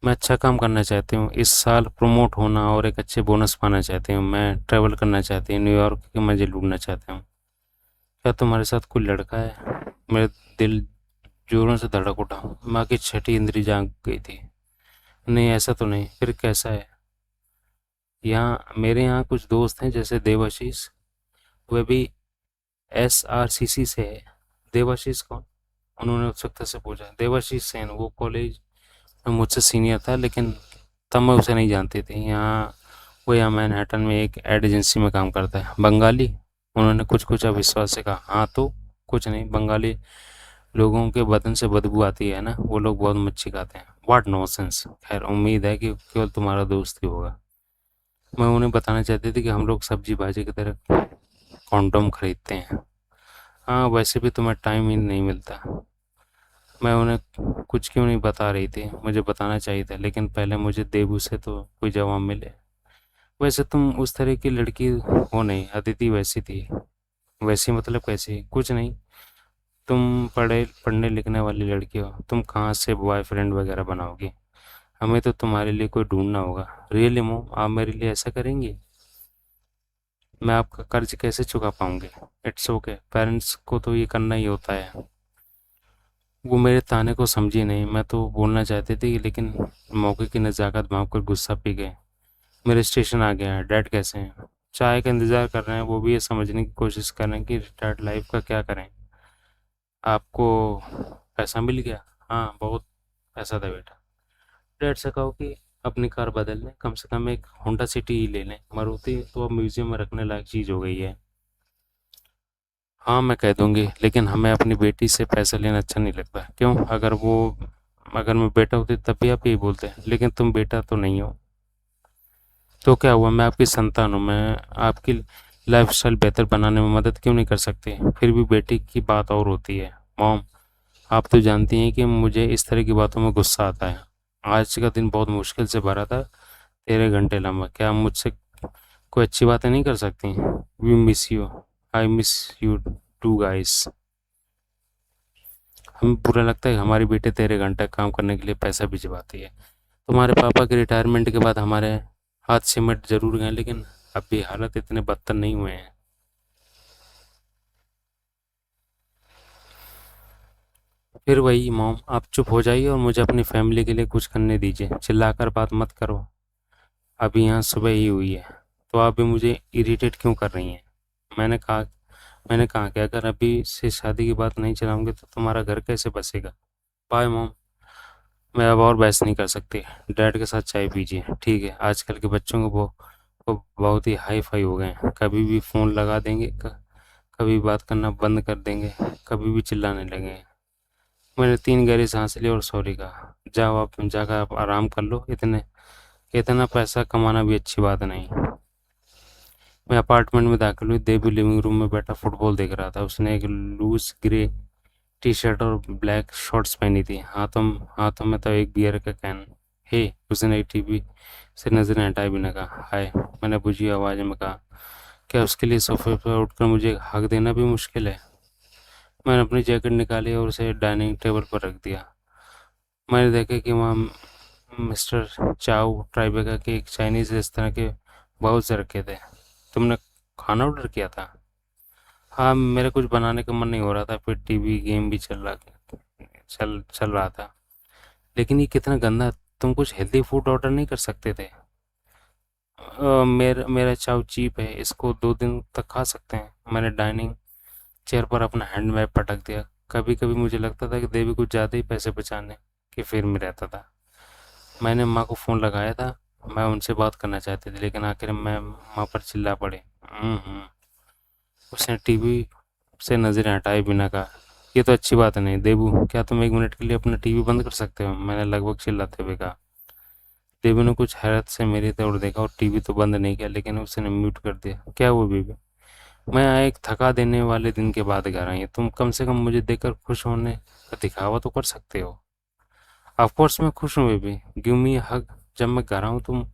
मैं अच्छा काम करना चाहती हूँ, इस साल प्रमोट होना और एक अच्छे बोनस पाना चाहती हूँ। मैं ट्रैवल करना चाहती हूँ, न्यूयॉर्क के मज़े लूटना चाहती हूँ। क्या तुम्हारे साथ कोई लड़का है? मेरा दिल जोरों से धड़क उठा। माँ की छठी इंद्री जाग गई थी। नहीं, ऐसा तो नहीं। फिर कैसा है? मेरे यहाँ कुछ दोस्त हैं, जैसे देवाशीष। वे भी SRCC से है। देवाशीष कौन? उन्होंने उत्सुकता से पूछा। देवाशीष सेन, वो कॉलेज में मुझसे सीनियर था, लेकिन तब मैं उसे नहीं जानती थी। वो यहाँ मैनहट्टन में एक एड एजेंसी में काम करता है। बंगाली? उन्होंने कुछ कुछ अविश्वास से कहा। हाँ तो? कुछ नहीं, बंगाली लोगों के बदन से बदबू आती है ना, वो लोग बहुत मच्छी खाते हैं। What nonsense. खैर, उम्मीद है कि केवल तुम्हारा दोस्त ही होगा। मैं उन्हें बताना चाहती थी कि हम लोग सब्जी भाजी की तरह कॉन्डोम खरीदते हैं। हाँ, वैसे भी तुम्हें टाइम ही नहीं मिलता। मैं उन्हें कुछ क्यों नहीं बता रही थी? मुझे बताना चाहिए था, लेकिन पहले मुझे देबू से तो कोई जवाब मिले। वैसे तुम उस तरह की लड़की हो नहीं। अदिति वैसी थी। वैसी मतलब कैसी? कुछ नहीं। तुम पढ़ने लिखने वाली लड़की हो। तुम कहाँ से बॉयफ्रेंड वगैरह बनाओगी? हमें तो तुम्हारे लिए कोई ढूंढना होगा। रियली मोम, आप मेरे लिए ऐसा करेंगी? मैं आपका कर्ज कैसे चुका पाऊंगी? इट्स ओके, पेरेंट्स को तो ये करना ही होता है। वो मेरे ताने को समझी नहीं। मैं तो बोलना चाहती थी, लेकिन मौके की नज़ाकत भांप कर गुस्सा पी गए। मेरे स्टेशन आ गया है। डैड कैसे हैं? चाय का इंतज़ार कर रहे हैं। वो भी ये समझने की कोशिश कर रहे हैं कि रिटायर्ड लाइफ का क्या करें। आपको पैसा मिल गया? हाँ, बहुत पैसा था बेटा। डैड से कहो कि अपनी कार बदल लें, कम से कम एक होंडा सिटी ही ले लें। मारुति तो अब म्यूजियम में रखने लायक चीज़ हो गई है। हाँ, मैं कह दूंगी, लेकिन हमें अपनी बेटी से पैसा लेना अच्छा नहीं लगता। क्यों? अगर मैं बेटा होती तब भी आप यही बोलते। लेकिन तुम बेटा तो नहीं हो। तो क्या हुआ? मैं आपकी संतान हूँ। मैं आपकी लाइफस्टाइल बेहतर बनाने में मदद क्यों नहीं कर सकती? फिर भी बेटी की बात और होती है। मॉम, आप तो जानती हैं कि मुझे इस तरह की बातों में गुस्सा आता है। आज का दिन बहुत मुश्किल से भरा था। 13 घंटे लंबा। क्या आप मुझसे कोई अच्छी बातें नहीं कर सकती? We miss you. I miss you too guys. हमें बुरा लगता है कि हमारी बेटी 13 घंटे काम करने के लिए पैसा भिजवाती है। तुम्हारे पापा के रिटायरमेंट के बाद हमारे हाथ सिमट जरूर गए, लेकिन अब भी हालत इतने बदतर नहीं हुए हैं। फिर वही मॉम, आप चुप हो जाइए और मुझे अपनी फैमिली के लिए कुछ करने दीजिए, चिल्लाकर बात मत करो। अभी यहाँ सुबह ही हुई है, तो आप भी मुझे इरिटेट क्यों कर रही हैं? मैंने कहा मैंने कहा कि अगर अभी से शादी की बात नहीं चलाऊंगी तो तुम्हारा घर कैसे बसेगा? Bye mom. मैं अब और बहस नहीं कर सकती। डैड के साथ चाय पीजिए। ठीक है, आजकल के बच्चों को बहुत ही हाई फाई हो गए हैं, कभी भी फ़ोन लगा देंगे, कभी बात करना बंद कर देंगे, कभी भी चिल्लाने लगेंगे। मैंने 3 गहरी सांस ली और सॉरी कहा। जाओ, आप जाकर आप आराम कर लो, इतने इतना पैसा कमाना भी अच्छी बात नहीं। मैं अपार्टमेंट में दाखिल हुई। देवी लिविंग रूम में बैठा फुटबॉल देख रहा था। उसने एक लूज ग्रे टी शर्ट और ब्लैक शॉर्ट्स पहनी थी। हाथों में तो एक बियर का कैन। हे, उसने एक टीवी से नजरें हटाए बिना कहा हाय। मैंने बुझी आवाज में कहा, क्या उसके लिए सोफे पर उठकर मुझे हक देना भी मुश्किल है? मैंने अपनी जैकेट निकाली और उसे डाइनिंग टेबल पर रख दिया। मैंने देखा कि वहाँ मिस्टर चाउ ट्राइबेका के एक चाइनीज रेस्तरां के बाउल से रखे थे। तुमने खाना ऑर्डर किया था? हाँ, मेरा कुछ बनाने का मन नहीं हो रहा था, फिर टीवी गेम भी चल चल रहा था। लेकिन ये कितना गंदा। तुम कुछ हेल्दी फूड ऑर्डर नहीं कर सकते थे? मेरा मेरा चाव चीप है, इसको 2 दिन तक खा सकते हैं। मैंने डाइनिंग चेयर पर अपना हैंड बैग पटक दिया। कभी कभी मुझे लगता था कि देवी कुछ ज़्यादा ही पैसे बचाने के फेर में रहता था। मैंने माँ को फ़ोन लगाया था। मैं उनसे बात करना चाहती थी, लेकिन आखिर मैं माँ पर चिल्ला पड़े। उसने टीवी से नज़रें हटाए बिना कहा, ये तो अच्छी बात नहीं। देबू, क्या तुम 1 मिनट के लिए अपना टीवी बंद कर सकते हो? मैंने लगभग चिल्लाते हुए कहा। देबू ने कुछ हैरत से मेरी तरफ देखा और टीवी तो बंद नहीं किया, लेकिन उसने म्यूट कर दिया। क्या हुआ बेबी? मैं यहाँ एक थका देने वाले दिन के बाद घर आई हूँ। तुम कम से कम मुझे देखकर खुश होने का दिखावा तो कर सकते हो। ऑफ कोर्स मैं खुश हूँ बेबी, गिव मी हग। जब मैं घर आऊँ तुम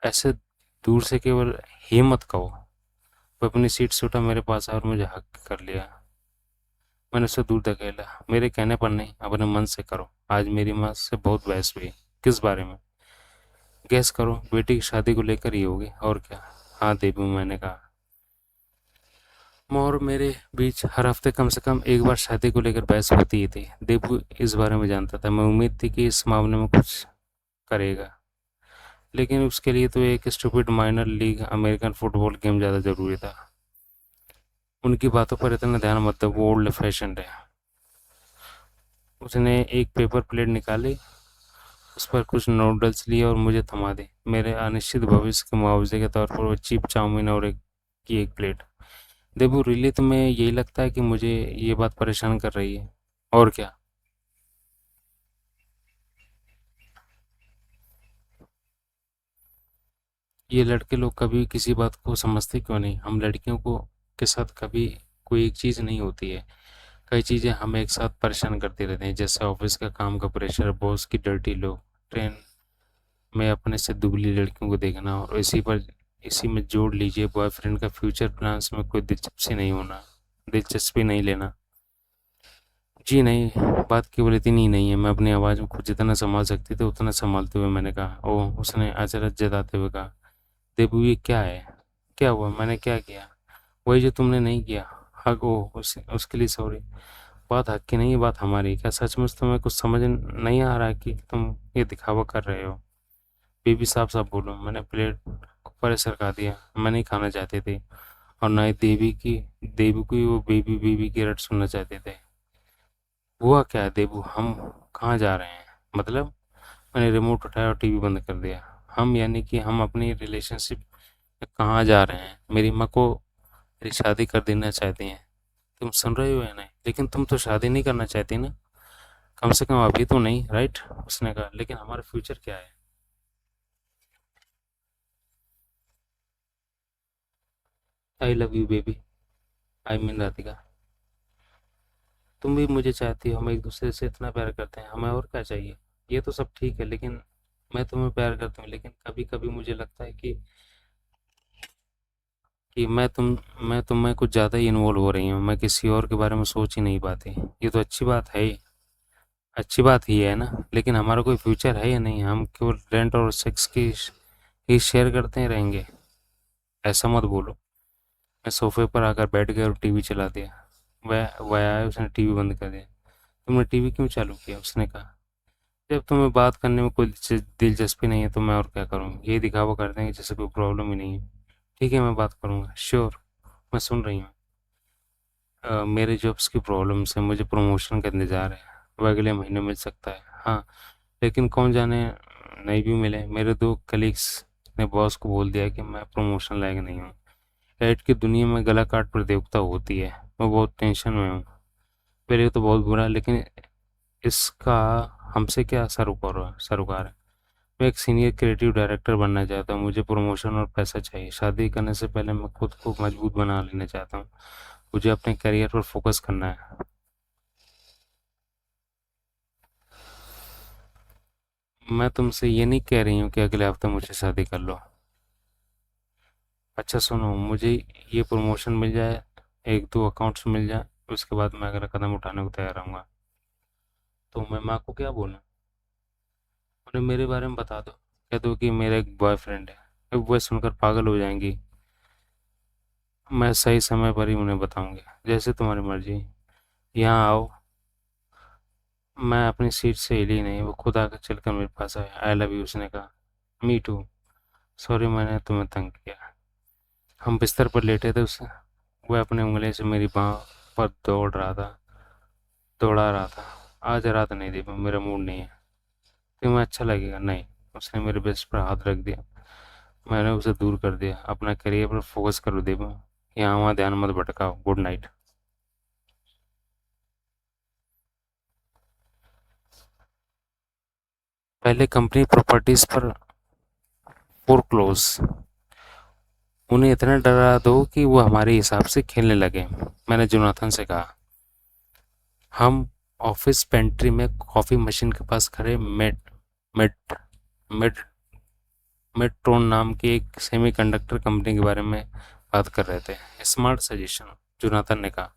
ऐसे दूर से केवल ही मत कहो। वो अपनी सीट से उठा, मेरे पास आया और मुझे हक कर लिया। मैंने उसे दूर धकेला। मेरे कहने पर नहीं, अपने मन से करो। आज मेरी माँ से बहुत बहस हुई। किस बारे में? गेस करो, बेटी की शादी को लेकर ही होगी, और क्या। हाँ देबू, मैंने कहा। माँ और मेरे बीच हर हफ्ते कम से कम एक बार शादी को लेकर बहस होती ही थी। देबू इस बारे में जानता था। मैं उम्मीद थी कि इस मामले में कुछ करेगा, लेकिन उसके लिए तो एक stupid minor league American football game ज़्यादा ज़रूरी था। उनकी बातों पर इतना ध्यान मत दो, वो ओल्ड फैशन है। उसने एक पेपर प्लेट निकाली, उस पर कुछ नूडल्स लिए और मुझे थमा दी। मेरे अनिश्चित भविष्य के मुआवजे के तौर पर वो चीप चाउमीन और एक प्लेट। देबू, रियली तुम्हें यही लगता है कि मुझे ये बात परेशान कर रही है? और क्या। ये लड़के लोग कभी किसी बात को समझते क्यों नहीं? हम लड़कियों को के साथ कभी कोई एक चीज़ नहीं होती है, कई चीज़ें हमें एक साथ परेशान करती रहती हैं, जैसे ऑफिस का काम का प्रेशर, बॉस की डर्टी लोग, ट्रेन में अपने से दुबली लड़कियों को देखना, और इसी में जोड़ लीजिए बॉयफ्रेंड का फ्यूचर प्लान्स में कोई दिलचस्पी नहीं लेना। जी नहीं, बात केवल इतनी ही नहीं है। मैं अपनी आवाज़ में खुद जितना संभाल सकती थी उतना संभालते हुए मैंने कहा, ओह। उसने अचरज जताते हुए कहा, देबू ये क्या है? क्या हुआ? मैंने क्या किया? वही जो तुमने नहीं किया। हक, ओह, उसके लिए सॉरी। बात हक की नहीं है, बात हमारी। क्या सचमुच तुम्हें कुछ समझ नहीं आ रहा कि तुम ये दिखावा कर रहे हो? बेबी, साफ साफ बोलो। मैंने प्लेट को परे सरका दिया। मैं नहीं खाना चाहती थी, और ना ही देवी की वो बेबी बेबी की रट सुनना चाहते थे। हुआ क्या है देबू? हम कहाँ जा रहे हैं? मतलब? मैंने रिमोट उठाया और टीवी बंद कर दिया। हम यानी कि हम अपनी रिलेशनशिप में कहाँ जा रहे हैं? मेरी माँ को मेरी शादी कर देना चाहती हैं। तुम सुन रहे हो या नहीं? लेकिन तुम तो शादी नहीं करना चाहती ना? कम से कम अभी तो नहीं, राइट? उसने कहा, लेकिन हमारा फ्यूचर क्या है? आई love you baby. I mean Radhika, तुम भी मुझे चाहती हो। हम एक दूसरे से इतना प्यार करते हैं, हमें और क्या चाहिए? ये तो सब ठीक है, लेकिन मैं तुम्हें प्यार करता हूँ, लेकिन कभी कभी मुझे लगता है कि मैं तुम में कुछ ज़्यादा ही इन्वॉल्व हो रही हूँ। मैं किसी और के बारे में सोच ही नहीं पाती। ये तो अच्छी बात ही है ना, लेकिन हमारा कोई फ्यूचर है या नहीं? हम केवल रेंट और सेक्स की ही शेयर करते हैं रहेंगे? ऐसा मत बोलो। मैं सोफे पर आकर बैठ गया और टीवी चला दिया। वह आया, उसने टीवी बंद कर दिया। तुमने टीवी क्यों चालू किया? उसने कहा। जब तुम्हें बात करने में कोई दिलचस्पी नहीं है तो मैं और क्या करूँ? ये दिखावा कर देंगे जैसे कोई प्रॉब्लम ही नहीं है। ठीक है, मैं बात करूँगा। श्योर, मैं सुन रही हूँ। मेरे जॉब्स की प्रॉब्लम से मुझे प्रमोशन का इंतज़ार है। वो अगले महीने मिल सकता है। हाँ, लेकिन कौन जाने नहीं भी मिले। मेरे 2 कलीग्स ने बॉस को बोल दिया कि मैं प्रमोशन लायक नहीं हूँ। ऐड की दुनिया में गला काट प्रतियोगिता होती है। मैं बहुत टेंशन में हूँ। मेरे लिए तो बहुत बुरा है, लेकिन इसका हमसे क्या सरोकार है? मैं एक सीनियर क्रिएटिव डायरेक्टर बनना चाहता हूँ। मुझे प्रमोशन और पैसा चाहिए। शादी करने से पहले मैं खुद को मजबूत बना लेना चाहता हूँ। मुझे अपने करियर पर फोकस करना है। मैं तुमसे ये नहीं कह रही हूँ कि अगले हफ्ते मुझसे शादी कर लो। अच्छा सुनो, मुझे ये प्रमोशन मिल जाए, 1-2 अकाउंट्स मिल जाए, उसके बाद मैं अगला कदम उठाने को तैयार रहूँगा। तो मैं माँ को क्या बोलूँ? उन्हें मेरे बारे में बता दो। कह दो कि मेरा एक बॉयफ्रेंड है। अब वह सुनकर पागल हो जाएंगी। मैं सही समय पर ही उन्हें बताऊंगी। जैसे तुम्हारी मर्जी। यहाँ आओ। मैं अपनी सीट से हिली नहीं। वो खुद आकर चलकर मेरे पास आया। आई लव यू, उसने कहा। मी टू। सॉरी मैंने तुम्हें तंग किया। हम बिस्तर पर लेटे थे। उसे वह अपनी उंगली से मेरी बाँह पर दौड़ा रहा था। आज रात नहीं दीपू, मेरा मूड नहीं है। तुम्हें अच्छा लगेगा? नहीं। उसने मेरे बेस्ट पर हाथ रख दिया। मैंने उसे दूर कर दिया। अपना करियर पर फोकस करो दीपू। यहाँ वहाँ ध्यान मत भटकाओ। Good night. पहले कंपनी प्रॉपर्टीज पर फोरक्लोज। उन्हें इतना डरा दो कि वो हमारे हिसाब से खेलने लगे। मैंने जोनाथन से कहा। हम ऑफिस पेंट्री में कॉफी मशीन के पास खड़े मेट मेट मेट्रोन नाम की एक सेमीकंडक्टर कंपनी के बारे में बात कर रहे थे। स्मार्ट सजेशन, जोनाथन ने कहा।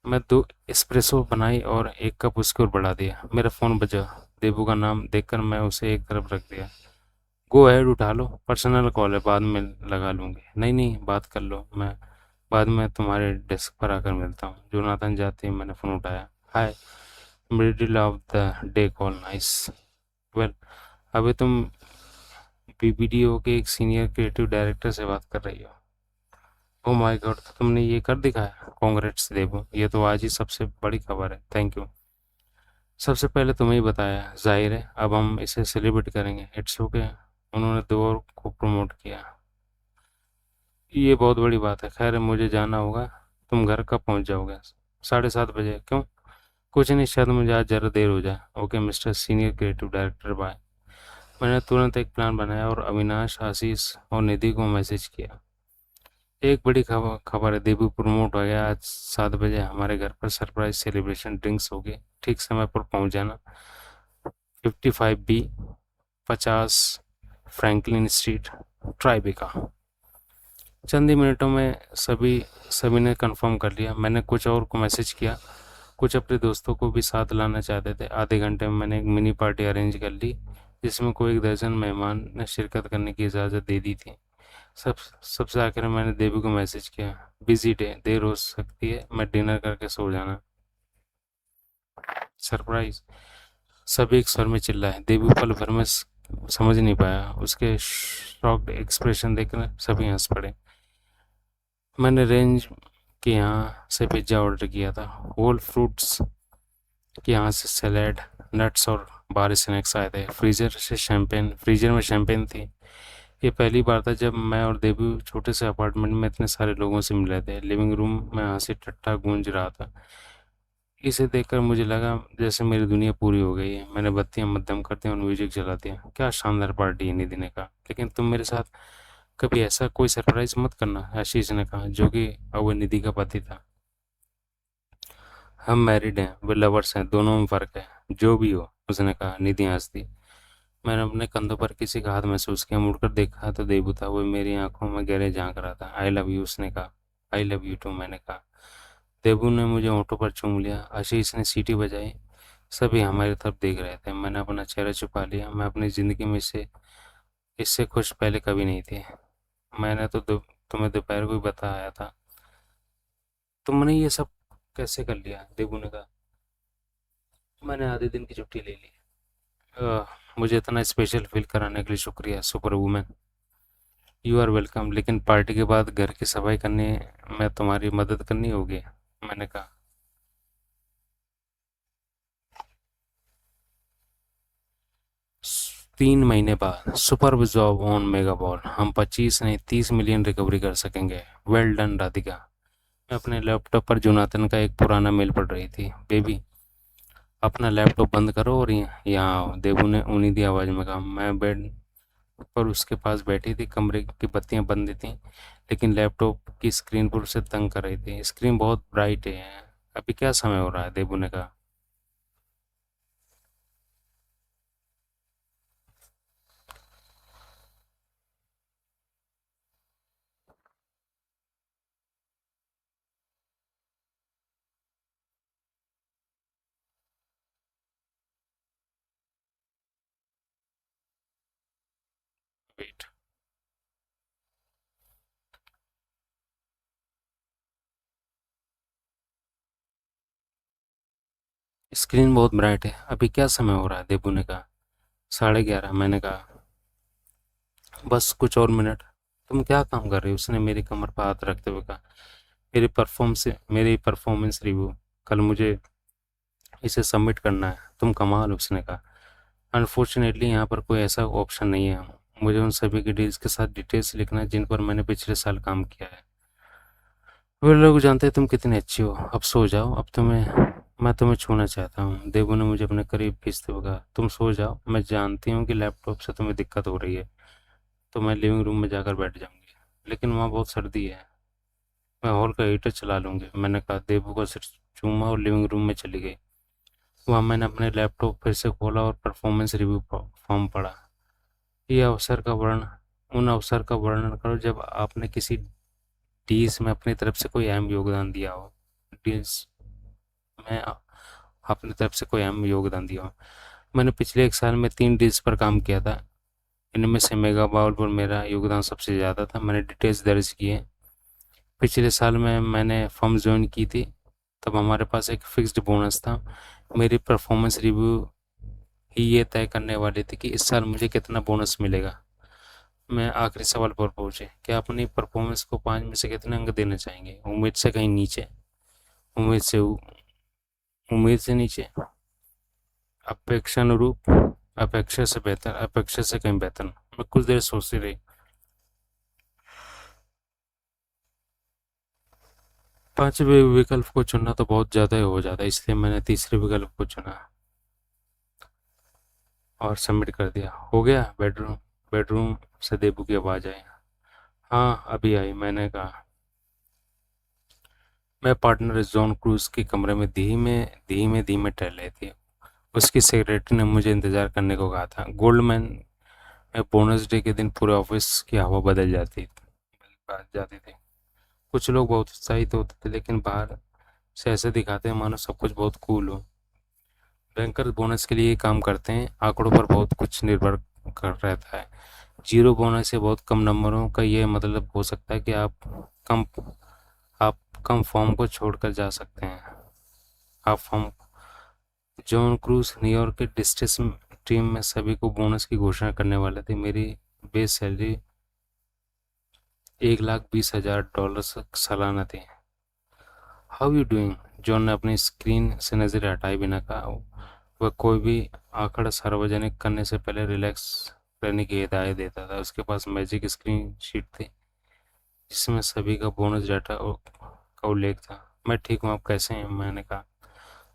मैं 2 एस्प्रेसो बनाई और एक कप उसकी ओर बढ़ा दिया। मेरा फ़ोन बजा। देबू का नाम देखकर मैं उसे एक तरफ रख दिया। गो अहेड, उठा लो। पर्सनल कॉल है, बाद में लगा लूँगी। नहीं नहीं, बात कर लो। मैं बाद में तुम्हारे डेस्क पर आकर मिलता हूँ। जोनाथन जाते ही मैंने फ़ोन उठाया। Hi, middle of the day call, nice. Well, अभी तुम बीबीडीओ के एक सीनियर क्रिएटिव डायरेक्टर से बात कर रही हो। ओह माय गॉड, तो तुमने ये कर दिखाया। कांग्रेट्स देबू, ये तो आज ही सबसे बड़ी खबर है। Thank you. सबसे पहले तुम्हें ही बताया, जाहिर है अब हम इसे सेलिब्रेट करेंगे। It's okay. उन्होंने 2 और को प्रमोट किया। ये बहुत बड़ी बात है। खैर मुझे जाना होगा। तुम घर कब पहुंच जाओगे? 7:30 बजे। क्यों? कुछ नहीं, शायद मुझे आज ज़रा देर हो जाए। Okay mister senior creative director, bye. मैंने तुरंत एक प्लान बनाया और अविनाश, आशीष और निधि को मैसेज किया। एक बड़ी खबर खबर है, देबू प्रमोट हो गया। आज 7 बजे हमारे घर पर सरप्राइज सेलिब्रेशन ड्रिंक्स होगी। ठीक समय पर पहुंच जाना। 55 बी, 50 फ्रैंकलिन स्ट्रीट, ट्राइबेका। चंद ही मिनटों में सभी सभी ने कंफर्म कर लिया। मैंने कुछ और को मैसेज किया। कुछ अपने दोस्तों को भी साथ लाना चाहते थे। आधे घंटे में मैंने एक मिनी पार्टी अरेंज कर ली, जिसमें कोई 1 दर्जन मेहमान ने शिरकत करने की इजाज़त दे दी थी। सब सबसे आखिर में मैंने देवी को मैसेज किया। बिजी डे, देर हो सकती है, मैं डिनर करके सो जाना। सरप्राइज। सभी एक स्वर में चिल्लाए। देवी पल भर में समझ नहीं पाया। उसके शॉक्ड एक्सप्रेशन देखकर सभी हंस पड़े। मैंने रेंज के यहाँ से पिज्ज़ा ऑर्डर किया था। होल फ्रूट्स के यहाँ से सैलेड, नट्स और बाहरी स्नैक्स आए थे। फ्रीजर में शैंपेन थी। ये पहली बार था जब मैं और देबू छोटे से अपार्टमेंट में इतने सारे लोगों से मिल रहे थे। लिविंग रूम में हंसी ठट्ठा गूंज रहा था। इसे देखकर मुझे लगा जैसे मेरी दुनिया पूरी हो गई है। मैंने बत्तियां मध्यम करते और म्यूजिक जला दिया। क्या शानदार पार्टी है, निधि ने कहा। लेकिन तुम मेरे साथ कभी ऐसा कोई सरप्राइज मत करना, आशीष ने कहा, जो कि अब वो निधि का पति था। हम मैरिड हैं, वे लवर्स हैं, दोनों में फ़र्क है। जो भी हो, उसने कहा। निधि हंस दी। मैंने अपने कंधों पर किसी का हाथ महसूस किया। मुड़कर देखा तो देबू था। वो मेरी आंखों में गहरे झांक रहा था। आई लव यू, उसने कहा। आई लव यू टू, मैंने कहा। देबू ने मुझे होठों पर चूम लिया। आशीष ने सीटी बजाई। सभी हमारी तरफ देख रहे थे। मैंने अपना चेहरा छुपा लिया। मैं अपनी ज़िंदगी में इससे खुश पहले कभी नहीं थी। मैंने तो तुम्हें दोपहर को ही बताया था। तुमने ये सब कैसे कर लिया? देबू ने कहा। मैंने आधे दिन की छुट्टी ले ली। मुझे इतना स्पेशल फील कराने के लिए शुक्रिया super woman. You are welcome, लेकिन पार्टी के बाद घर की सफाई करने में तुम्हारी मदद करनी होगी, मैंने कहा। 3 महीने बाद super job on mega ball, हम 25 नहीं 30 मिलियन रिकवरी कर सकेंगे। Well done Radhika. मैं अपने लैपटॉप पर जोनाथन का एक पुराना मेल पढ़ रही थी। बेबी, अपना लैपटॉप बंद करो और यहाँ आओ, देबू ने उन्नीदी आवाज़ में कहा। मैं बेड पर उसके पास बैठी थी। कमरे की बत्तियां बंद थीं, लेकिन लैपटॉप की स्क्रीन पर उसे तंग कर रही थी। स्क्रीन बहुत ब्राइट है। अभी क्या समय हो रहा है? देबू ने कहा। वेट। स्क्रीन बहुत ब्राइट है। अभी क्या समय हो रहा है? देबू ने कहा। 11:30, मैंने कहा। बस कुछ और मिनट। तुम क्या काम कर रही हो? उसने मेरी कमर पर हाथ रखते हुए कहा। मेरी परफॉर्मेंस रिव्यू। कल मुझे इसे सबमिट करना है। तुम कमाल, उसने कहा। अनफॉर्चुनेटली यहाँ पर कोई ऐसा ऑप्शन नहीं है। मुझे उन सभी की डील्स के साथ डिटेल्स लिखना है जिन पर मैंने पिछले साल काम किया है। वे लोग जानते हैं तुम कितनी अच्छी हो। अब सो जाओ। मैं तुम्हें छूना चाहता हूँ। देबू ने मुझे अपने करीब खींचते हुए कहा। तुम सो जाओ। मैं जानती हूँ कि लैपटॉप से तुम्हें दिक्कत हो रही है, तो मैं लिविंग रूम में जाकर बैठ जाऊंगी, लेकिन वहाँ बहुत सर्दी है। मैं हॉल का हीटर चला लूंगी, मैंने कहा। देबू का सिर चूमा और लिविंग रूम में चली गई। वहाँ मैंने अपने लैपटॉप फिर से खोला और परफॉर्मेंस रिव्यू फॉर्म पढ़ा। ये अवसर का वर्णन उन अवसर का वर्णन करो जब आपने किसी डील्स में अपनी तरफ से कोई अहम योगदान दिया हो। डील्स में अपनी तरफ से कोई अहम योगदान दिया हो। मैंने पिछले 1 साल में 3 डील्स पर काम किया था। इनमें से मेगा बाउल पर मेरा योगदान सबसे ज़्यादा था। मैंने डिटेल्स दर्ज किए। पिछले साल में मैंने फर्म ज्वाइन की थी, तब हमारे पास एक फिक्स्ड बोनस था। मेरी परफॉर्मेंस रिव्यू ही ये तय करने वाली थी कि इस साल मुझे कितना बोनस मिलेगा। मैं आखिरी सवाल पर पहुंचे। क्या अपनी परफॉर्मेंस को 5 में से कितने अंक देना चाहेंगे? उम्मीद से कहीं नीचे? उम्मीद से उम्मीद से नीचे? अपेक्षानुरूप? अपेक्षा से बेहतर? अपेक्षा से कहीं बेहतर? मैं कुछ देर सोचती रही। पांचवें विकल्प को चुनना तो बहुत ज़्यादा ही हो जाता, इसलिए मैंने तीसरे विकल्प को चुना और सबमिट कर दिया। हो गया। बेडरूम से देबू की आवाज़ आई। हाँ, अभी आई, मैंने कहा। मैं पार्टनर जॉन क्रूज के कमरे में धीमे धीमे धीमे टहल रही थी। उसकी सेक्रेटरी ने मुझे इंतज़ार करने को कहा था। गोल्डमैन में बोनस डे के दिन पूरे ऑफिस की हवा बदल जाती थी। कुछ लोग बहुत उत्साहित होते थे, लेकिन बाहर से ऐसे दिखाते हैं मानो सब कुछ बहुत कूल हो। बैंकर बोनस के लिए काम करते हैं। आंकड़ों पर बहुत कुछ निर्भर कर रहता है। जीरो बोनस या बहुत कम नंबरों का ये मतलब हो सकता है कि कम आप कम फॉर्म को छोड़कर जा सकते हैं। आप फॉर्म जॉन क्रूज न्यूयॉर्क के डिस्ट्रिक्ट टीम में सभी को बोनस की घोषणा करने वाले थे। मेरी बेस सैलरी $1,20,000 सालाना थी। How you doing? जॉन ने अपनी स्क्रीन से नजर हटाए बिना कहा। वह कोई भी आंकड़ा सार्वजनिक करने से पहले रिलैक्स रहने की हिदायत देता था। उसके पास मैजिक स्क्रीन शीट थी जिसमें सभी का बोनस डाटा का उल्लेख था। मैं ठीक हूँ, आप कैसे हैं? मैंने कहा।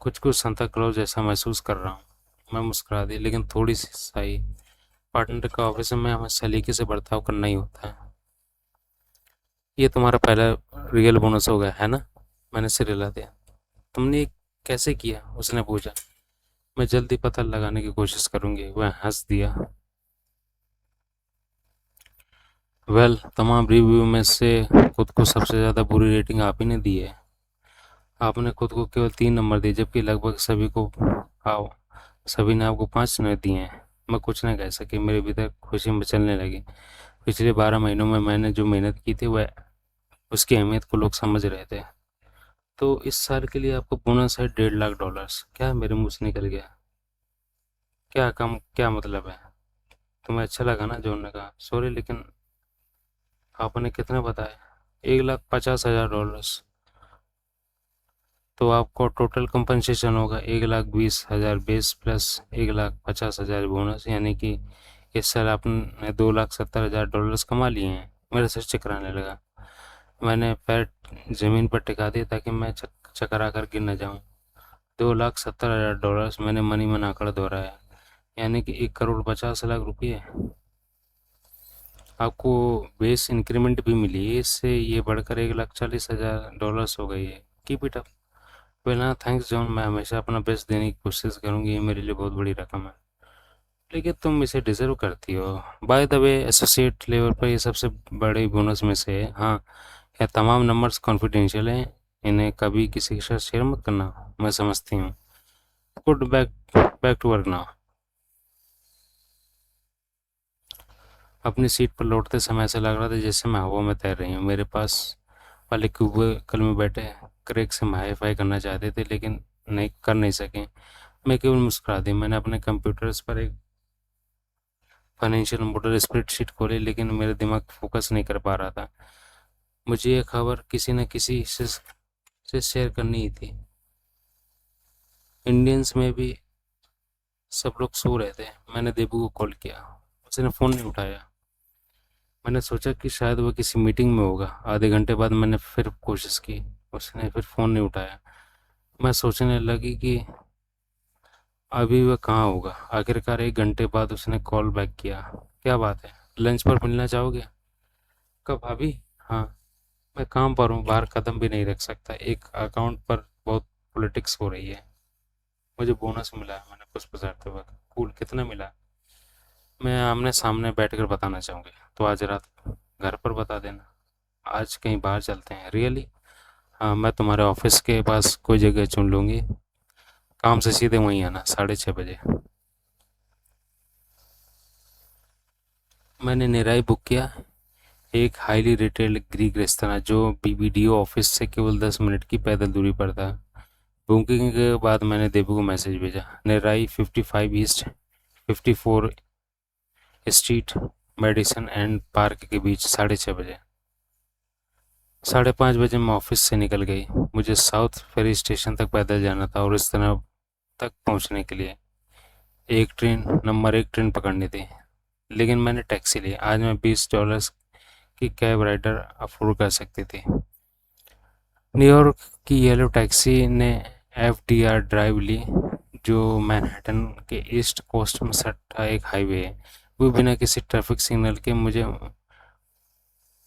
कुछ कुछ सांता क्लॉज जैसा महसूस कर रहा हूँ। मैं मुस्कुरा दी, लेकिन थोड़ी सी सही। पार्टनर का ऑफिस में हमें सलीके से बर्ताव करना ही होता है। ये तुम्हारा पहला रियल बोनस होगा, है ना? मैंने सिर हिला दिया। तुमने ये कैसे किया? उसने पूछा। मैं जल्दी पता लगाने की कोशिश करूंगी, वह हंस दिया। तमाम रिव्यू में से खुद को सबसे ज़्यादा बुरी रेटिंग आप ही ने दी है। आपने खुद को केवल 3 नंबर दिए, जबकि लगभग आओ सभी ने आपको 5 नंबर दिए हैं। मैं कुछ नहीं कह सकी। मेरे भीतर खुशी मचलने लगी। पिछले 12 महीनों में मैंने जो मेहनत की थी, वह उसकी अहमियत को लोग समझ रहे थे। तो इस साल के लिए आपको बोनस है 1.5 लाख डॉलर्स। क्या मेरे मुंह से निकल गया? क्या कम, क्या मतलब है? तुम्हें अच्छा लगा ना जो उन्होंने कहा? सॉरी, लेकिन आपने कितना बताया? 1,50,000 डॉलर्स। तो आपको टोटल कंपनसेशन होगा 1,20,000 बेस प्लस 1,50,000 बोनस, यानी कि इस साल आपने 2,70,000 डॉलर्स कमा लिए हैं। मेरे सिर चकराने लगा। मैंने पैर ज़मीन पर टिका दिए ताकि मैं चकरा कर गिर न जाऊं। 2,70,000 डॉलर्स मैंने मनी मन आंकड़ा दोहराया, यानी कि 1,50,00,000 रुपये। आपको बेस इंक्रीमेंट भी मिली है, इससे ये बढ़कर 1,40,000 डॉलर्स हो गई है। Keep it up. Well, thanks John, मैं हमेशा अपना बेस्ट देने की कोशिश करूंगी, ये मेरे लिए बहुत बड़ी रकम है। लेकिन तुम इसे डिजर्व करती हो। By the way, associate level पर ये सबसे बड़े बोनस में से है। हाँ, यह तमाम नंबर्स कॉन्फिडेंशियल हैं, इन्हें कभी किसी के साथ शेयर मत करना। मैं समझती हूँ। Good, back back to work now. अपनी सीट पर लौटते समय ऐसा लग रहा था जैसे मैं हवा में तैर रही हूँ। मेरे पास वाले क्यूबिकल में बैठे क्रेग से हाई फाई करना चाहते थे, लेकिन नहीं कर नहीं सके। मैं केवल मुस्कुरा दी। मैंने अपने कंप्यूटर्स पर एक फाइनेंशियल मॉडल स्प्रेडशीट खोली, लेकिन मेरा दिमाग फोकस नहीं कर पा रहा था। मुझे ये खबर किसी न किसी से शेयर करनी ही थी। इंडियंस में भी सब लोग सो रहे थे। मैंने देबू को कॉल किया, उसने फ़ोन नहीं उठाया। मैंने सोचा कि शायद वह किसी मीटिंग में होगा। आधे घंटे बाद मैंने फिर कोशिश की, उसने फिर फ़ोन नहीं उठाया। मैं सोचने लगी कि अभी वह कहाँ होगा। आखिरकार 1 घंटे बाद उसने कॉल बैक किया। क्या बात है, लंच पर मिलना चाहोगे? कब अभी? हाँ, मैं काम पर हूँ, बाहर कदम भी नहीं रख सकता। एक अकाउंट पर बहुत पॉलिटिक्स हो रही है। मुझे बोनस मिला है, मैंने कुछ पछाड़ते वक्त। कूल, कितना मिला? मैं आमने सामने बैठकर बताना चाहूँगी। तो आज रात घर पर बता देना। आज कहीं बाहर चलते हैं? रियली? हाँ, मैं तुम्हारे ऑफिस के पास कोई जगह चुन लूँगी। काम से सीधे वहीं आना, 6:30 बजे। मैंने निराई बुक किया, एक हाईली रेटेड ग्रीक रेस्तरां जो बीबीडीओ ऑफिस से केवल 10 मिनट की पैदल दूरी पर था। बुकिंग के बाद मैंने देबू को मैसेज भेजा। निराई 55 east 54 street Madison and park के बीच 6:30 बजे। 5:30 बजे मैं ऑफिस से निकल गई। मुझे साउथ फेरी स्टेशन तक पैदल जाना था और इस तरह तक पहुंचने के लिए नंबर 1 ट्रेन पकड़नी थी। लेकिन मैंने टैक्सी ली। आज मैं $20 की कैब राइडर अफोर्ड कर सकती थी। न्यूयॉर्क की येलो टैक्सी ने एफडीआर ड्राइव ली, जो मैनहट्टन के ईस्ट कोस्ट में सटा एक हाईवे है। वो बिना किसी ट्रैफिक सिग्नल के मुझे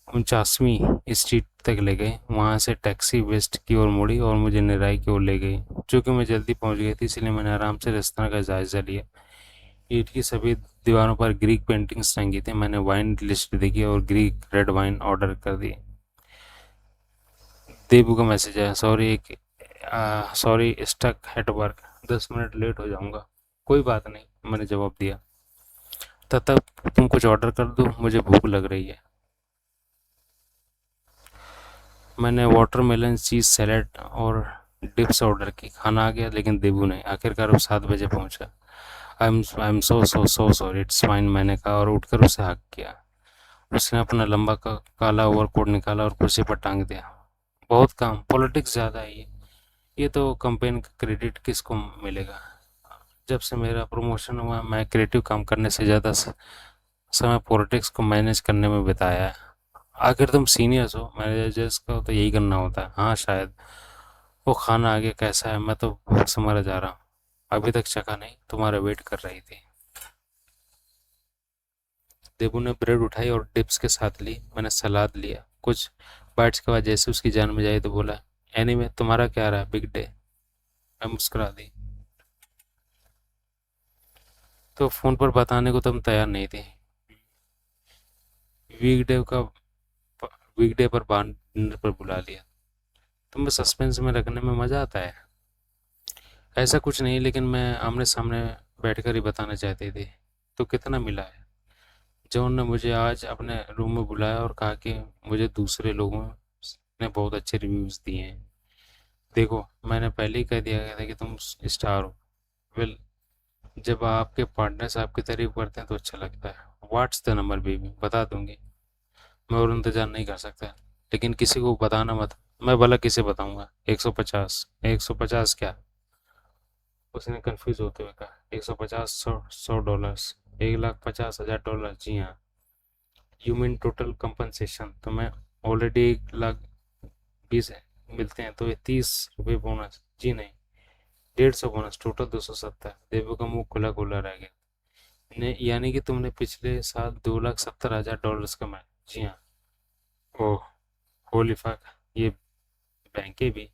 49वीं स्ट्रीट तक ले गई। वहाँ से टैक्सी वेस्ट की ओर मुड़ी और मुझे निराई की ओर ले गई। चूँकि मैं जल्दी पहुँच गई थी, इसलिए मैंने आराम से रेस्तरां का जायज़ा लिया। ईंट की सभी दीवारों पर ग्रीक पेंटिंग्स टंगी थी। मैंने वाइन लिस्ट देखी और ग्रीक रेड वाइन ऑर्डर कर दी। देबू का मैसेज आया, sorry stuck at work, 10 minute late हो जाऊंगा। कोई बात नहीं, मैंने जवाब दिया। तब तक तुम कुछ ऑर्डर कर दो, मुझे भूख लग रही है। मैंने वाटरमेलन चीज़ सैलेड और डिप्स ऑर्डर की। खाना आ गया, लेकिन देबू नहीं। आखिरकार वो 7 बजे पहुंचा। I am so sorry, it's fine, मैंने कहा और उठकर उसे हक किया। उसने अपना लंबा काला ओवरकोट निकाला और कुर्सी पर टांग दिया। बहुत काम, पॉलिटिक्स ज़्यादा है ये तो कंपेन का क्रेडिट किसको मिलेगा? जब से मेरा प्रमोशन हुआ, मैं क्रिएटिव काम करने से ज़्यादा समय पॉलिटिक्स को मैनेज करने में बिताया है। आखिर तुम सीनियर्स हो, मैनेजर्स को तो यही करना होता है। हाँ, शायद। वो खाना आगे कैसा है? मैं तो भूख से मरा जा रहा हूँ। अभी तक चखा नहीं, तुम्हारा वेट कर रही थी। देबू ने ब्रेड उठाई और डिप्स के साथ ली। मैंने सलाद लिया। कुछ बाइट्स के बाद जैसे उसकी जान में आई तो बोला, एनीवे, तुम्हारा क्या रहा बिग डे? मैं मुस्कुरा दी। तो फ़ोन पर बताने को तुम तैयार नहीं थी। वीकडे का वीकडे पर बाहर डिनर पर बुला लिया। तुम्हें सस्पेंस में रखने में मज़ा आता है। ऐसा कुछ नहीं, लेकिन मैं आमने सामने बैठकर ही बताना चाहती थी। तो कितना मिला है? जॉन ने मुझे आज अपने रूम में बुलाया और कहा कि मुझे दूसरे लोगों ने बहुत अच्छे रिव्यूज़ दिए हैं। देखो, मैंने पहले ही कह दिया गया था कि तुम स्टार हो। वेल, जब आपके पार्टनर्स आपकी तारीफ करते हैं तो अच्छा लगता है। व्हाट्स द नंबर बेबी, बता दूंगी। मैं और इंतजार नहीं कर सकता, लेकिन किसी को बताना मत। मैं भला किसे बताऊंगा? 150? 150 क्या? उसने कंफ्यूज होते हुए कहा। 150? 100 डॉलर्स? 1,50,000 डॉलर? जी हाँ। You mean total compensation? तो मैं ऑलरेडी 1,20,000 मिलते हैं तो ये 30 रुपये बोनस? जी नहीं, 150 बोनस, टोटल 270। देवू का मुंह खुला खुला रह गया। यानी कि तुमने पिछले साल 2,70,000 डॉलर्स कमाए? जी हाँ। ओह, होली फक, ये बैंके भी।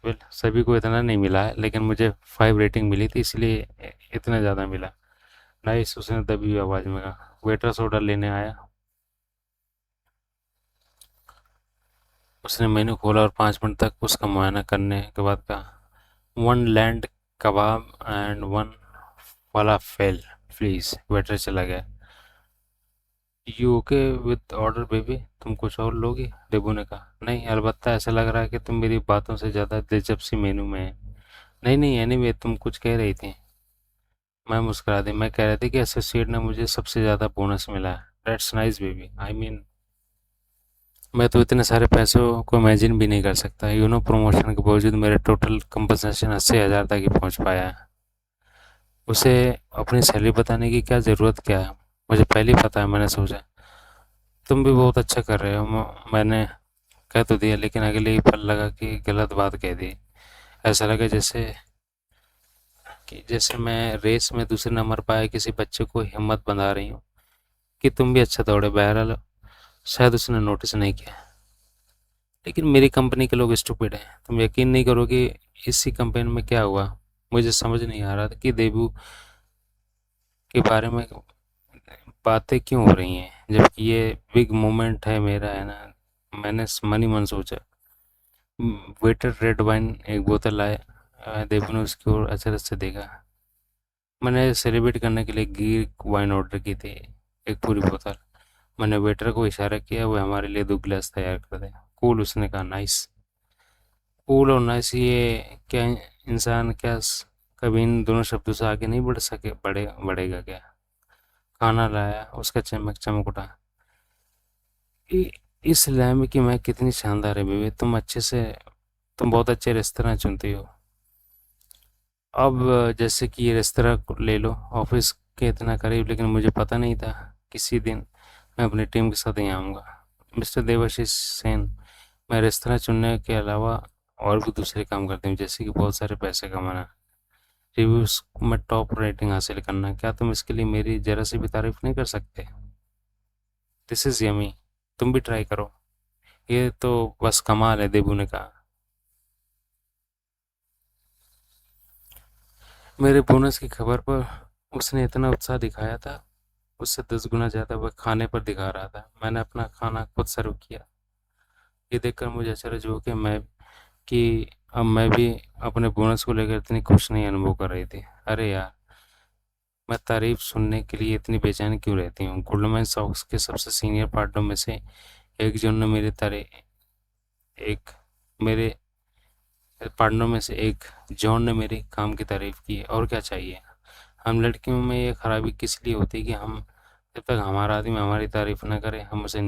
वेल, सभी को इतना नहीं मिला है, लेकिन मुझे 5 रेटिंग मिली थी, इसलिए इतना ज़्यादा मिला। नाइस, उसने दबी हुई आवाज़ में कहा। वेटर ऑर्डर लेने आया। उसने मेनू खोला और 5 मिनट तक उसका मुआयना करने के बाद कहा, 1 land kebab and 1 falafel please. Waiter चला गया। You okay with order baby? तुम कुछ और लोगी? देबू ने कहा। नहीं, अलबत्ता ऐसा लग रहा है कि तुम मेरी बातों से ज़्यादा दिलचस्पी मेनू में है। नहीं नहीं, एनीवे, तुम कुछ कह रही थी। मैं मुस्कुरा दी। मैं कह रही थी कि एसोसिएट ने मुझे सबसे ज़्यादा बोनस मिला है। That's nice baby, I mean, मैं तो इतने सारे पैसों को इमेजिन भी नहीं कर सकता। प्रमोशन के बावजूद मेरे टोटल कंपनसेशन 80,000 तक ही पहुंच पाया है। उसे अपनी सैलरी बताने की क्या ज़रूरत क्या है? मुझे पहले ही पता है। मैंने सोचा, तुम भी बहुत अच्छा कर रहे हो। मैंने कह तो दिया, लेकिन अगले ही पल लगा कि गलत बात कह दी। ऐसा लगा जैसे मैं रेस में दूसरे नंबर पाए किसी बच्चे को हिम्मत बंधा रही हूँ कि तुम भी अच्छा दौड़े। बहरहाल, शायद उसने नोटिस नहीं किया, लेकिन मेरी कंपनी के लोग स्टूपिड हैं। तुम यकीन नहीं करोगे इसी कंपेन में क्या हुआ। मुझे समझ नहीं आ रहा था कि देबू के बारे में बातें क्यों हो रही हैं, जबकि ये बिग मोमेंट है मेरा, है ना। मैंने मन ही मन सोचा। वेटर रेड वाइन एक बोतल लाए। देबू ने उसकी ओर अचरज से देखा। मैंने सेलिब्रेट करने के लिए गीर वाइन ऑर्डर की थी, एक पूरी बोतल। मैंने वेटर को इशारा किया वो हमारे लिए 2 गिलास तैयार कर दे। कूल, उसने कहा। नाइस। कूल और नाइस, ये क्या? इंसान क्या कभी इन दोनों शब्दों से आगे नहीं बढ़ेगा क्या? खाना लाया, उसका चमक चमक उठा। इ- इस लैम्ब की महक कितनी शानदार है बेबी। तुम बहुत अच्छे रेस्तरां चुनती हो। अब जैसे कि ये रेस्तरां को ले लो, ऑफिस के इतना करीब, लेकिन मुझे पता नहीं था किसी दिन मैं अपनी टीम के साथ यहाँ आऊँगा। मिस्टर देवाशीष सेन, मैं रेस्तरां चुनने के अलावा और भी दूसरे काम करती हूँ, जैसे कि बहुत सारे पैसे कमाना, रिव्यूज में टॉप रेटिंग हासिल करना। क्या तुम इसके लिए मेरी जरा सी भी तारीफ नहीं कर सकते? दिस इज यमी, तुम भी ट्राई करो। ये तो बस कमाल है, देबू ने कहा। मेरे बोनस की खबर पर उसने इतना उत्साह दिखाया था, उससे 10 गुना ज़्यादा वह खाने पर दिखा रहा था। मैंने अपना खाना खुद सर्व किया। ये देखकर मुझे अचरज हो कि अब मैं भी अपने बोनस को लेकर इतनी खुश नहीं अनुभव कर रही थी। अरे यार, मैं तारीफ सुनने के लिए इतनी बेचैन क्यों रहती हूँ? गोल्डमैन सॉक्स के सबसे सीनियर पार्टनर में से एक जन ने एक मेरे पार्टनर में से एक जॉन ने मेरे काम की तारीफ की है, और क्या चाहिए? हम लड़कियों में ये खराबी किस लिए होती है कि हम, जब तक हमारा आदमी हमारी तारीफ ना करे, हम उसे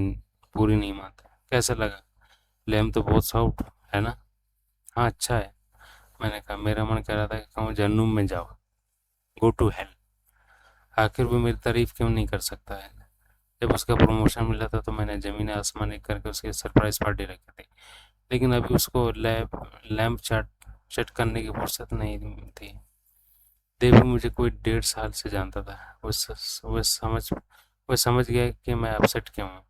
पूरी नहीं मानते। कैसा लगा? लैम तो बहुत सॉफ्ट है ना? हाँ, अच्छा है। मैंने कहा। मेरा मन कह रहा था कि कहूँ, जहन्नुम में जाओ, गो टू हेल। आखिर वो मेरी तारीफ क्यों नहीं कर सकता है? जब उसका प्रमोशन मिला था तो मैंने ज़मीन आसमान एक करके उसकी सरप्राइज पार्टी रखी थी, लेकिन अभी उसको लैंप चट करने की फुर्सत नहीं थी। देवी मुझे कोई 1.5 साल से जानता था। वो समझ गया कि मैं अपसेट क्यों हूँ।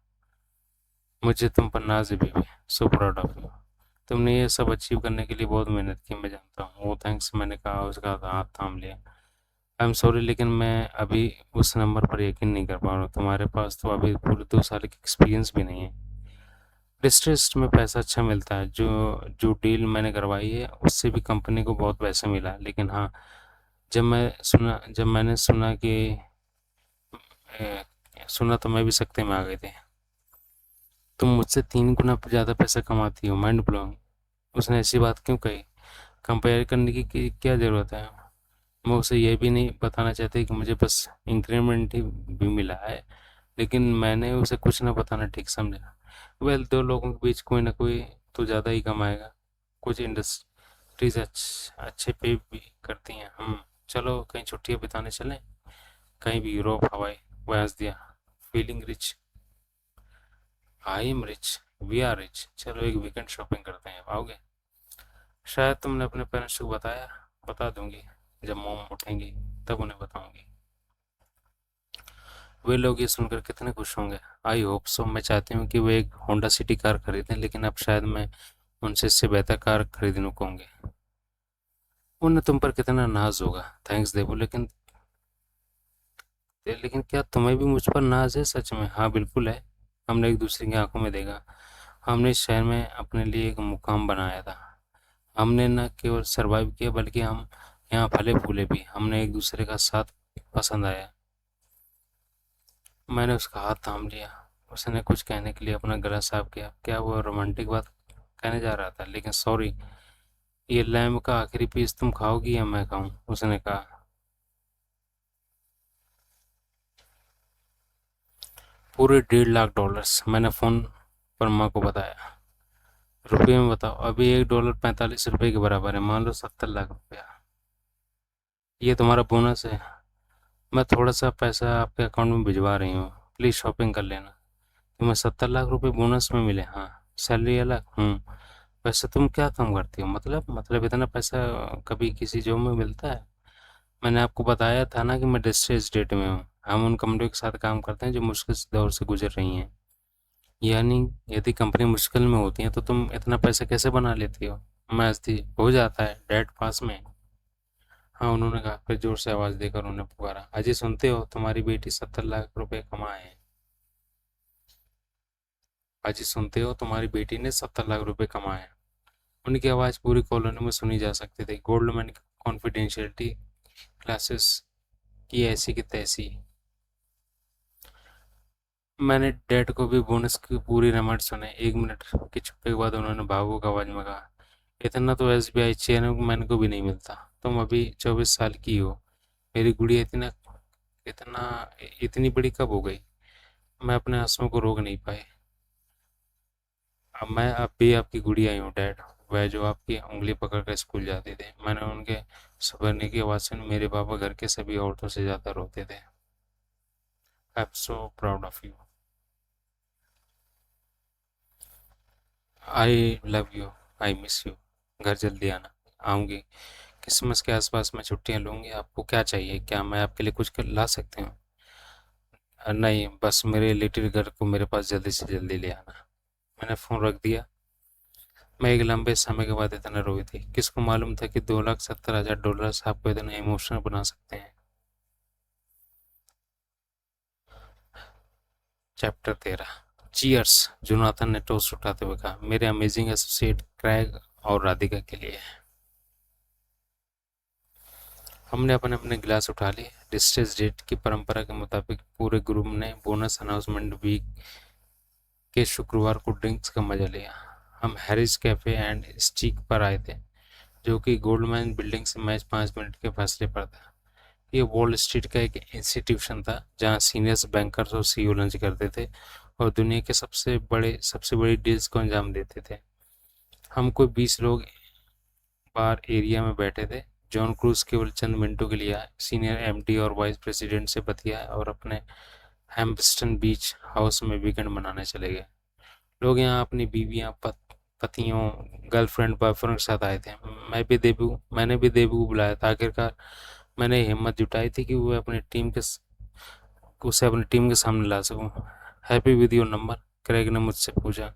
मुझे तुम पर नाज है baby, so proud of you. तुमने ये सब अचीव करने के लिए बहुत मेहनत की, मैं जानता हूँ। वो थैंक्स, मैंने कहा। उसका हाथ थाम लिया। आई एम सॉरी, लेकिन मैं अभी उस नंबर पर यकीन नहीं कर पा रहा हूँ। तुम्हारे पास तो अभी पूरे 2 साल की एक्सपीरियंस भी नहीं है। डिस्ट्रेस्ट में पैसा अच्छा मिलता है। जो जो डील मैंने करवाई है उससे भी कंपनी को बहुत पैसा मिला, लेकिन हाँ, जब मैंने सुना तो मैं भी सकते में आ गए थे। तुम मुझसे 3 गुना ज़्यादा पैसा कमाती हो, माइंड ब्लोइंग। उसने ऐसी बात क्यों कही? कंपेयर करने की क्या ज़रूरत है? मैं उसे ये भी नहीं बताना चाहती कि मुझे बस इंक्रीमेंट ही भी मिला है, लेकिन मैंने उसे कुछ ना बताना ठीक समझा। वेल, दो लोगों के बीच कोई ना कोई तो ज़्यादा ही कमाएगा। कुछ इंडस्ट्रीज अच्छे पे भी करती हैं। हम चलो कहीं छुट्टियाँ बिताने चलें, कहीं भी यूरोप, हवाई। वह हंस दिया। Feeling rich? I am rich. We are rich. चलो एक वीकेंड शॉपिंग करते हैं, आओगे? शायद तुमने अपने पेरेंट्स को बताया। बता दूंगी, जब मॉम उठेंगी तब उन्हें बताऊंगी। वे लोग ये सुनकर कितने खुश होंगे। I hope so. मैं चाहती हूँ कि वे एक होंडा सिटी कार खरीदें, लेकिन अब शायद मैं उनसे इससे बेहतर कार खरीदने को कहूँगी। उन्हें तुम पर कितना नाज होगा। थैंक्स देवो, लेकिन क्या तुम्हें भी मुझ पर नाज है? सच में? हाँ बिल्कुल है। हमने एक दूसरे की आंखों में देखा। हमने इस शहर में अपने लिए एक मुकाम बनाया था। हमने न केवल सरवाइव किया, बल्कि हम यहाँ फले फूले भी। हमने एक दूसरे का साथ पसंद आया। मैंने उसका हाथ थाम लिया। उसने कुछ कहने के लिए अपना गला साफ किया। क्या वो रोमांटिक बात कहने जा रहा था? लेकिन सॉरी, ये लैम्ब का आखिरी पीस तुम खाओगी या मैं खाऊं? उसने कहा। पूरे 1.5 लाख डॉलर्स, मैंने फ़ोन पर माँ को बताया। रुपये में बताओ। अभी $1 45 के बराबर है। मान लो 70 लाख रुपया। ये तुम्हारा बोनस है। मैं थोड़ा सा पैसा आपके अकाउंट में भिजवा रही हूँ, प्लीज़ शॉपिंग कर लेना। तुम्हें 70 लाख रुपए बोनस में मिले? हाँ। सैलरी अलग? वैसे तुम क्या काम करती हो? मतलब इतना पैसा कभी किसी जॉब में मिलता है? मैंने आपको बताया था ना कि मैं डिस्ट्रेस स्टेट में हूँ। हम उन कंपनियों के साथ काम करते हैं जो मुश्किल दौर से गुजर रही हैं। यानी यदि कंपनी मुश्किल में होती है तो तुम इतना पैसा कैसे बना लेती हो? मैं हंसती। हो जाता है, डैड पास में। हाँ, उन्होंने कहा। फिर जोर से आवाज़ देकर उन्हें पुकारा। अजय, सुनते हो? तुम्हारी बेटी 70 लाख रुपए कमाए हैं। अजय, सुनते हो? तुम्हारी बेटी ने 70 लाख रुपए कमाए हैं। उनकी आवाज़ पूरी कॉलोनी में सुनी जा सकती थी। गोल्डमैन कॉन्फिडेंशियलिटी क्लासेस की ऐसी की तैसी। मैंने डैड को भी बोनस की पूरी रमट सुनाई। 1 मिनट की चुप्पी के बाद उन्होंने भावुक आवाज में कहा, इतना तो एसबीआई चेयरमैन को भी नहीं मिलता। तुम अभी 24 साल की हो। मेरी गुड़िया इतना इतना इतनी बड़ी कब हो गई? मैं अपने आंसुओं को रोक नहीं पाई। अब मैं अब भी आपकी गुड़िया ही हूँ डैड। वह जो आपकी उंगली पकड़ कर स्कूल जाते थे। मैंने उनके सुबरने की आवाज़ सुनी। मेरे पापा घर के सभी औरतों से ज़्यादा रोते थे। I am so proud of you. I love you. I miss you. घर जल्दी आना। आऊँगी। क्रिसमस के आसपास मैं छुट्टियाँ लूँगी। आपको क्या चाहिए? क्या मैं आपके लिए कुछ ला सकती हूँ? नहीं, बस मेरे लिटिल घर को मेरे पास जल्दी से जल्दी ले आना। मैंने फ़ोन रख दिया। मैं एक लंबे समय के बाद इतना रोई थी। किसको मालूम था कि $2,70,000 आपको इतना इमोशनल बना सकते हैं। चैप्टर 13। चीयर्स। जोनाथन ने टोस्ट उठाते हुए कहा, मेरे अमेजिंग एसोसिएट क्रैग और राधिका के लिए। हमने अपने अपने गिलास उठा लिए। डिस्ट्रेस डेट की परंपरा के मुताबिक पूरे ग्रुप ने बोनस अनाउंसमेंट वीक के शुक्रवार को ड्रिंक्स का मजा लिया। हम हैरिस कैफे एंड स्टीक पर आए थे, जो कि गोल्डमैन बिल्डिंग से मैच 5 मिनट के फासले पर था। ये वॉल स्ट्रीट का एक इंस्टीट्यूशन था जहां सीनियर्स बैंकर्स और सीईओ लंच करते थे और दुनिया के सबसे बड़ी डील्स को अंजाम देते थे। हम कोई 20 लोग बार एरिया में बैठे थे। जॉन क्रूज केवल चंद मिनटों के लिए आए, सीनियर एमडी और वाइस प्रेसिडेंट से बतियाए और अपने हैम्पस्टन बीच हाउस में वीकेंड मनाने चले गए। लोग यहाँ अपनी बीवियाँ, पतियों, गर्लफ्रेंड, बॉयफ्रेंड के साथ आए थे। मैंने भी देबू को बुलाया था। आखिरकार मैंने हिम्मत जुटाई थी कि उसे अपनी टीम के सामने ला सकूं। Happy with your number? Craig ने मुझसे पूछा।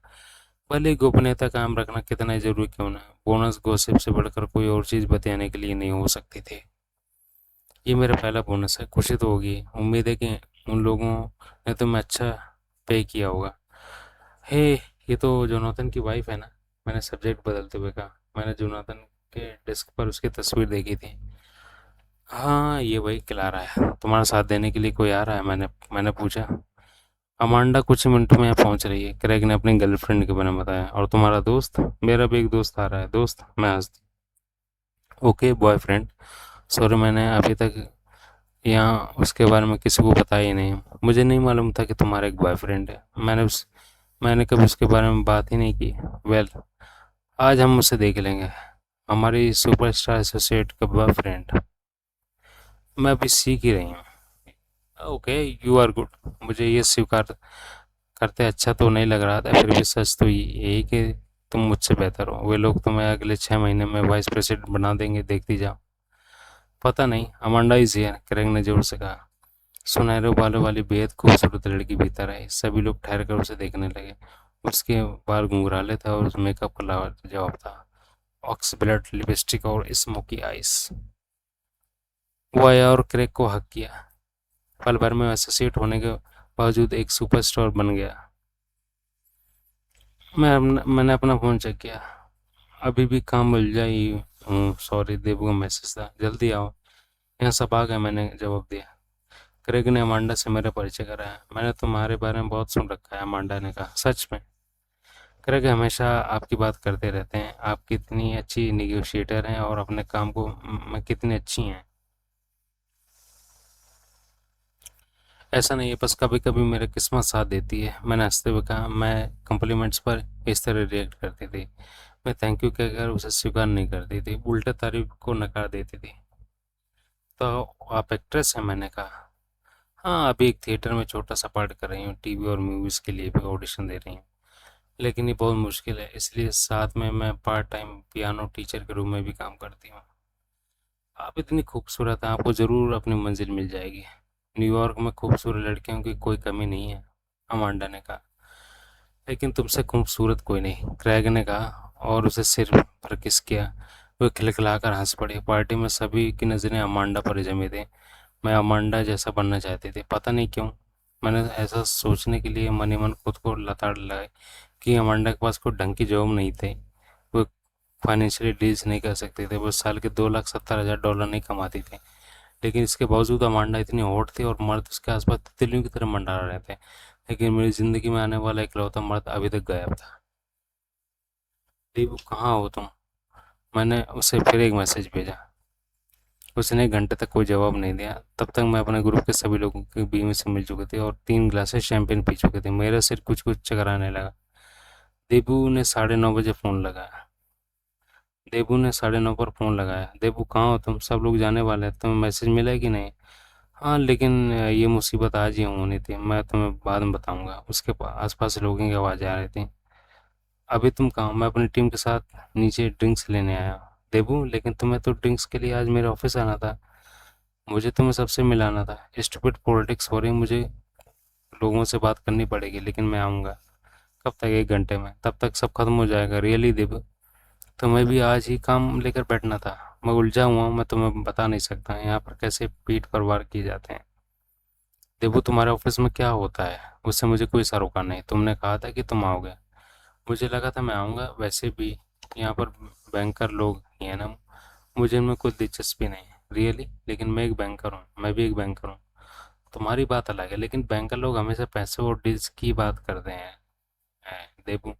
भले ही गोपनीयता कायम रखना कितना ही जरूरी क्यों ना, बोनस गॉसिप से बढ़कर कोई और चीज़ बताने के लिए नहीं हो सकती थी। ये मेरा पहला बोनस है। खुशी तो होगी। उम्मीद है कि उन लोगों ने तुम्हें अच्छा पे किया होगा। हे, ये तो जोनाथन की वाइफ है ना? मैंने सब्जेक्ट बदलते हुए कहा। मैंने जोनाथन के डेस्क पर उसकी तस्वीर देखी थी। हाँ, ये वही क्लारा है। तुम्हारा साथ देने के लिए कोई आ रहा है? मैंने पूछा। अमांडा कुछ मिनटों में यहाँ पहुंच रही है, क्रेग ने अपनी गर्लफ्रेंड के बारे में बताया। और तुम्हारा दोस्त? मेरा भी एक दोस्त आ रहा है। दोस्त? मैं हंस दी। Okay boyfriend. सॉरी, मैंने अभी तक यहाँ उसके बारे में किसी को बताया ही नहीं। मुझे नहीं मालूम था कि तुम्हारा एक बॉयफ्रेंड है। मैंने कभी उसके बारे में बात ही नहीं की। वेल, आज हम उसे देख लेंगे। हमारी सुपरस्टार एसोसिएट का बॉयफ्रेंड। मैं अभी सीख ही रही हूँ। Okay, you are good. मुझे ये स्वीकार करते अच्छा तो नहीं लग रहा था, फिर भी सच तो यही कि तुम मुझसे बेहतर हो। वे लोग तुम्हें अगले 6 महीने में वाइस प्रेसिडेंट बना देंगे, देखती जाओ। पता नहीं। अमांडा इज हियर, क्रेग ने जोर से कहा। सुनहरे बालों वाली बेहद खूबसूरत लड़की भीतर आई। सभी लोग ठहर कर उसे देखने लगे। उसके बाल घुंघराले थे और मेकअप का लाजवाब था। ऑक्स ब्लड लिपस्टिक और स्मोकी आइस। वो आया और क्रेग को हक किया। पल भर में एसोसिएट होने के बावजूद एक सुपरस्टार बन गया। मैंने अपना फ़ोन चेक किया। अभी भी काम मिल जाई हूँ। सॉरी, देबू का मैसेज था, जल्दी आओ। यहाँ सब आ गए, मैंने जवाब दिया। क्रेग ने अमांडा से मेरा परिचय कराया। मैंने तुम्हारे बारे में बहुत सुन रखा है, अमांडा ने कहा। सच में? क्रेग हमेशा आपकी बात करते रहते हैं। आप कितनी अच्छी निगोशिएटर हैं और अपने काम को में कितनी अच्छी हैं। ऐसा नहीं है, बस कभी कभी मेरी किस्मत साथ देती है, मैंने हंसते हुए कहा। मैं कम्प्लीमेंट्स पर इस तरह रिएक्ट करती थी। मैं थैंक यू कहकर उसे स्वीकार नहीं करती थी, उल्टा तारीफ को नकार देती थी। तो आप एक्ट्रेस हैं? मैंने कहा। हाँ, अभी एक थिएटर में छोटा सा पार्ट कर रही हूँ। टीवी और मूवीज़ के लिए भी ऑडिशन दे रही हूँ। लेकिन ये बहुत मुश्किल है, इसलिए साथ में मैं पार्ट टाइम पियानो टीचर के रूप में भी काम करती हूँ। आप इतनी खूबसूरत हैं, आपको ज़रूर अपनी मंजिल मिल जाएगी। न्यूयॉर्क में खूबसूरत लड़कियों की कोई कमी नहीं है, अमांडा ने कहा। लेकिन तुमसे खूबसूरत कोई नहीं, क्रैग ने कहा और उसे सिर पर किस किया। वे खिलखिलाकर हंस पड़े। पार्टी में सभी की नज़रें अमांडा पर जमी थी। मैं अमांडा जैसा बनना चाहती थी, पता नहीं क्यों। मैंने ऐसा सोचने के लिए मन ही मन खुद को लताड़ लगाए कि अमांडा के पास कोई ढंग की जॉब नहीं थी। वो फाइनेंशियली डील्स नहीं कर सकते थे। वो साल के $2,70,000 नहीं कमाती थी। लेकिन इसके बावजूद अमांडा इतनी हॉट थी और मर्द उसके आसपास तितलियों की तरह मंडरा रहे थे। लेकिन मेरी ज़िंदगी में आने वाला इकलौता मर्द अभी तक गायब था। दीपू, कहाँ हो तुम? मैंने उसे फिर एक मैसेज भेजा। उसने एक घंटे तक कोई जवाब नहीं दिया। तब तक मैं अपने ग्रुप के सभी लोगों के बीवी से मिल चुके थे और 3 ग्लासेस शैंपेन पी चुके थे। मेरा सिर कुछ कुछ चकराने लगा। देबू ने 9:30 बजे फ़ोन लगाया। देबू ने 9:30 पर फ़ोन लगाया। देबू, कहाँ हो तुम? सब लोग जाने वाले हैं, तुम्हें मैसेज मिला है कि नहीं? हाँ, लेकिन ये मुसीबत आज ही होनी थी। मैं तुम्हें बाद में बताऊंगा। उसके आसपास लोगों की आवाज़ आ रही थी। अभी तुम कहाँ? मैं अपनी टीम के साथ नीचे ड्रिंक्स लेने आया। देबू, लेकिन तुम्हें तो ड्रिंक्स के लिए आज मेरे ऑफिस आना था। मुझे तुम्हें सबसे मिलाना था। स्टूपिड पॉलिटिक्स हो रही, मुझे लोगों से बात करनी पड़ेगी, लेकिन मैं आऊँगा। कब तक? 1 घंटे में। तब तक सब खत्म हो जाएगा। रियली देबू? तुम्हें भी आज ही काम लेकर बैठना था। मैं उलझा हुआ हूँ, मैं तुम्हें बता नहीं सकता यहाँ पर कैसे पीठ पर वार किए जाते हैं। देबू, तुम्हारे ऑफिस में क्या होता है? उससे मुझे कोई सरोकार नहीं। तुमने कहा था कि तुम आओगे। मुझे लगा था मैं आऊँगा। वैसे भी यहाँ पर बैंकर लोग ही हैं ना। मुझे इनमें कोई दिलचस्पी नहीं। रियली? लेकिन मैं एक बैंकर हूँ। मैं भी एक बैंकर हूँ। तुम्हारी बात अलग है, लेकिन बैंकर लोग हमेशा पैसे और डील्स की बात करते हैं। देबू,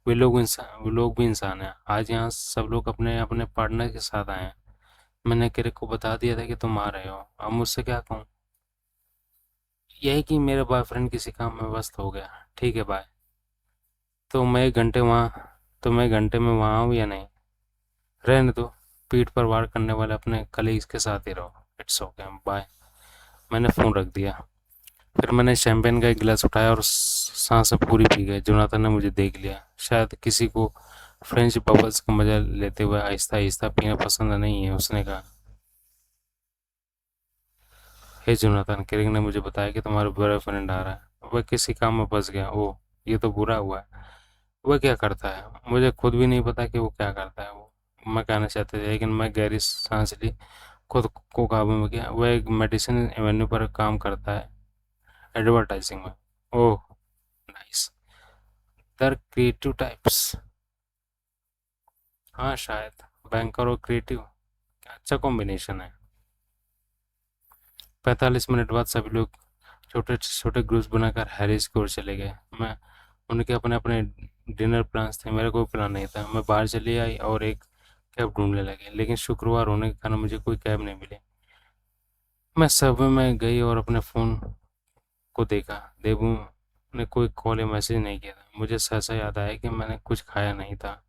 वे लोग भी इंसान हैं। आज यहाँ सब लोग अपने अपने पार्टनर के साथ आए हैं। मैंने किरे को बता दिया था कि तुम आ रहे हो। अब मुझसे क्या कहूँ? यही कि मेरा बॉयफ्रेंड किसी काम में व्यस्त हो गया। ठीक है, बाय। तो मैं 1 घंटे में वहाँ आऊँ या नहीं? रहने दो। पीठ पर वार करने वाले अपने कलीग्स के साथ ही रहो। It's okay, bye. मैंने फ़ोन रख दिया। फिर मैंने शैम्पेन का एक गिलास उठाया और सांसें पूरी पी गई। जोनाथन ने मुझे देख लिया। शायद किसी को फ्रेंच बबल्स का मजा लेते हुए आहिस्ता आहिस्ता पीना पसंद नहीं है, उसने कहा। हे जोनाथन, किरिंग ने मुझे बताया कि तुम्हारा बॉयफ्रेंड आ रहा है। वह किसी काम में फंस गया। ओह, ये तो बुरा हुआ है। वह क्या करता है? मुझे खुद भी नहीं पता कि वो क्या करता है। वो मैं कहना चाहते थे, लेकिन मैं गहरी सांस ली। खुद को काबू में किया। वह एक मेडिसिन एवेन्यू पर काम करता है, एडवर्टाइजिंग में। ओह, नाइस। दर क्रिएटिव टाइप्स। हाँ, शायद। बैंकर और क्रिएटिव, क्या अच्छा कॉम्बिनेशन है। 45 मिनट बाद सभी लोग छोटे छोटे ग्रुप्स बनाकर हैरिस की ओर चले गए। मैं उनके अपने अपने डिनर प्लान्स थे, मेरा कोई प्लान नहीं था। मैं बाहर चली आई और एक कैब ढूंढने लगे, लेकिन शुक्रवार होने के कारण मुझे कोई कैब नहीं मिली। मैं सबवे में गई और अपने फ़ोन को देखा। देबू ने कोई कॉल या मैसेज नहीं किया था। मुझे सहसा याद आया कि मैंने कुछ खाया नहीं था।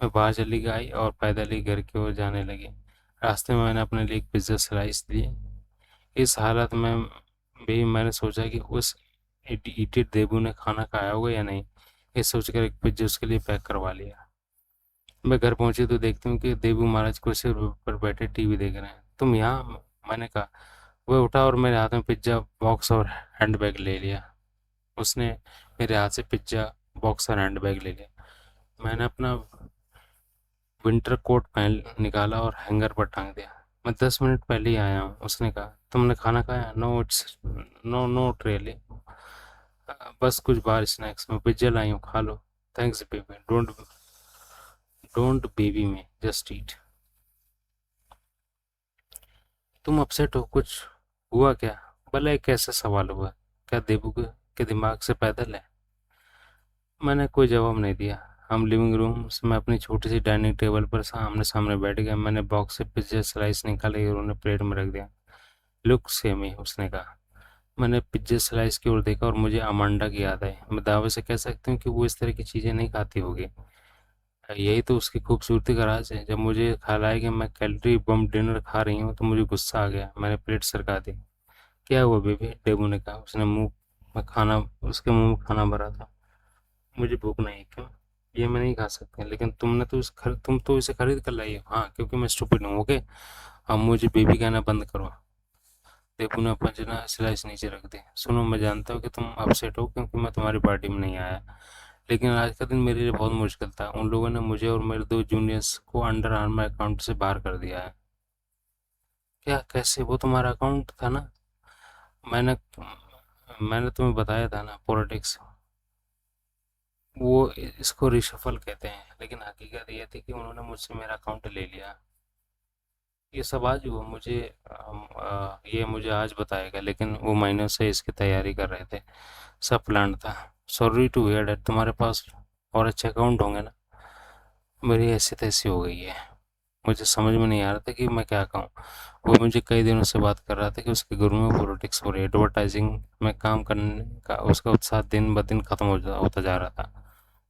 मैं बाहर चली गई और पैदल ही घर की ओर जाने लगी। रास्ते में मैंने अपने लिए एक पिज़्ज़ा स्लाइस ली। इस हालत में भी मैंने सोचा कि उस इडियट देबू ने खाना खाया होगा या नहीं। ये सोचकर एक पिज़्ज़ा उसके लिए पैक करवा लिया। मैं घर पहुंची तो देखती हूँ कि देबू महाराज कुर्सी पर बैठे टीवी देख रहे हैं। तुम यहाँ? मैंने कहा। वह उठा और मेरे हाथ में पिज्ज़ा बॉक्स और हैंडबैग ले लिया। उसने मेरे हाथ से पिज्ज़ा बॉक्स और हैंडबैग ले लिया। मैंने अपना विंटर कोट पहन निकाला और हैंगर पर टांग दिया। मैं 10 मिनट पहले ही आया हूँ, उसने कहा। तुमने खाना खाया? No, it's no not really, बस कुछ बाहर स्नैक्स में पिज्ज़ा लाई हूँ, खा लो। Thanks baby, don't don't baby me, just eat. तुम अपसेट हो? कुछ हुआ क्या? भला एक कैसा सवाल हुआ? क्या देबू के दिमाग से पैदल है? मैंने कोई जवाब नहीं दिया। हम लिविंग रूम में अपनी छोटी सी डाइनिंग टेबल पर सामने सामने बैठ गए। मैंने बॉक्स से पिज्ज़ा स्लाइस निकाले और उन्हें प्लेट में रख दिया। लुक सेमी, उसने कहा। मैंने पिज्ज़ा स्लाइस की ओर देखा और मुझे अमांडा की याद आई। मैं दावे से कह सकती हूँ कि वो इस तरह की चीज़ें नहीं खाती होगी। यही तो उसकी खूबसूरती का राज है। जब मुझे ख्याल आया कि मैं कैलोरी बम डिनर खा रही हूँ तो मुझे गुस्सा आ गया। मैंने प्लेट सरका दी। क्या हुआ बेबी? डेबू ने कहा। उसके मुंह में खाना भरा था। मुझे भूख नहीं है। क्यों? ये मैं नहीं खा सकती, लेकिन तुम तो इसे खरीद कर लाई हो। हाँ, क्योंकि मैं स्टूपिड हूँ। ओके, अब मुझे बेबी कहना बंद करो। देबू ने पंजना स्लाइस नीचे रख दी। सुनो, मैं जानता हूँ कि तुम अपसेट हो क्योंकि मैं तुम्हारी पार्टी में नहीं आया, लेकिन आज का दिन मेरे लिए बहुत मुश्किल था। उन लोगों ने मुझे और मेरे दो जूनियर्स को अंडर आर्मर अकाउंट से बाहर कर दिया है। क्या? कैसे? वो तुम्हारा अकाउंट था ना? मैंने मैंने तुम्हें बताया था ना, पॉलिटिक्स। वो इसको रिशफल कहते हैं, लेकिन हकीकत ये थी कि उन्होंने मुझसे मेरा अकाउंट ले लिया। ये सब आज हुआ। ये मुझे आज बताएगा, लेकिन वो महीनों से इसकी तैयारी कर रहे थे। सब प्लान था। सॉरी टू हियर डैट, तुम्हारे पास और अच्छे अकाउंट होंगे ना? मेरी ऐसी तैसी हो गई है। मुझे समझ में नहीं आ रहा था कि मैं क्या कहूँ। वो मुझे कई दिनों से बात कर रहा था कि उसके गुरु में पॉलिटिक्स हो रही है। एडवर्टाइजिंग में काम करने का उसका उत्साह दिन ब दिन खत्म होता जा रहा था।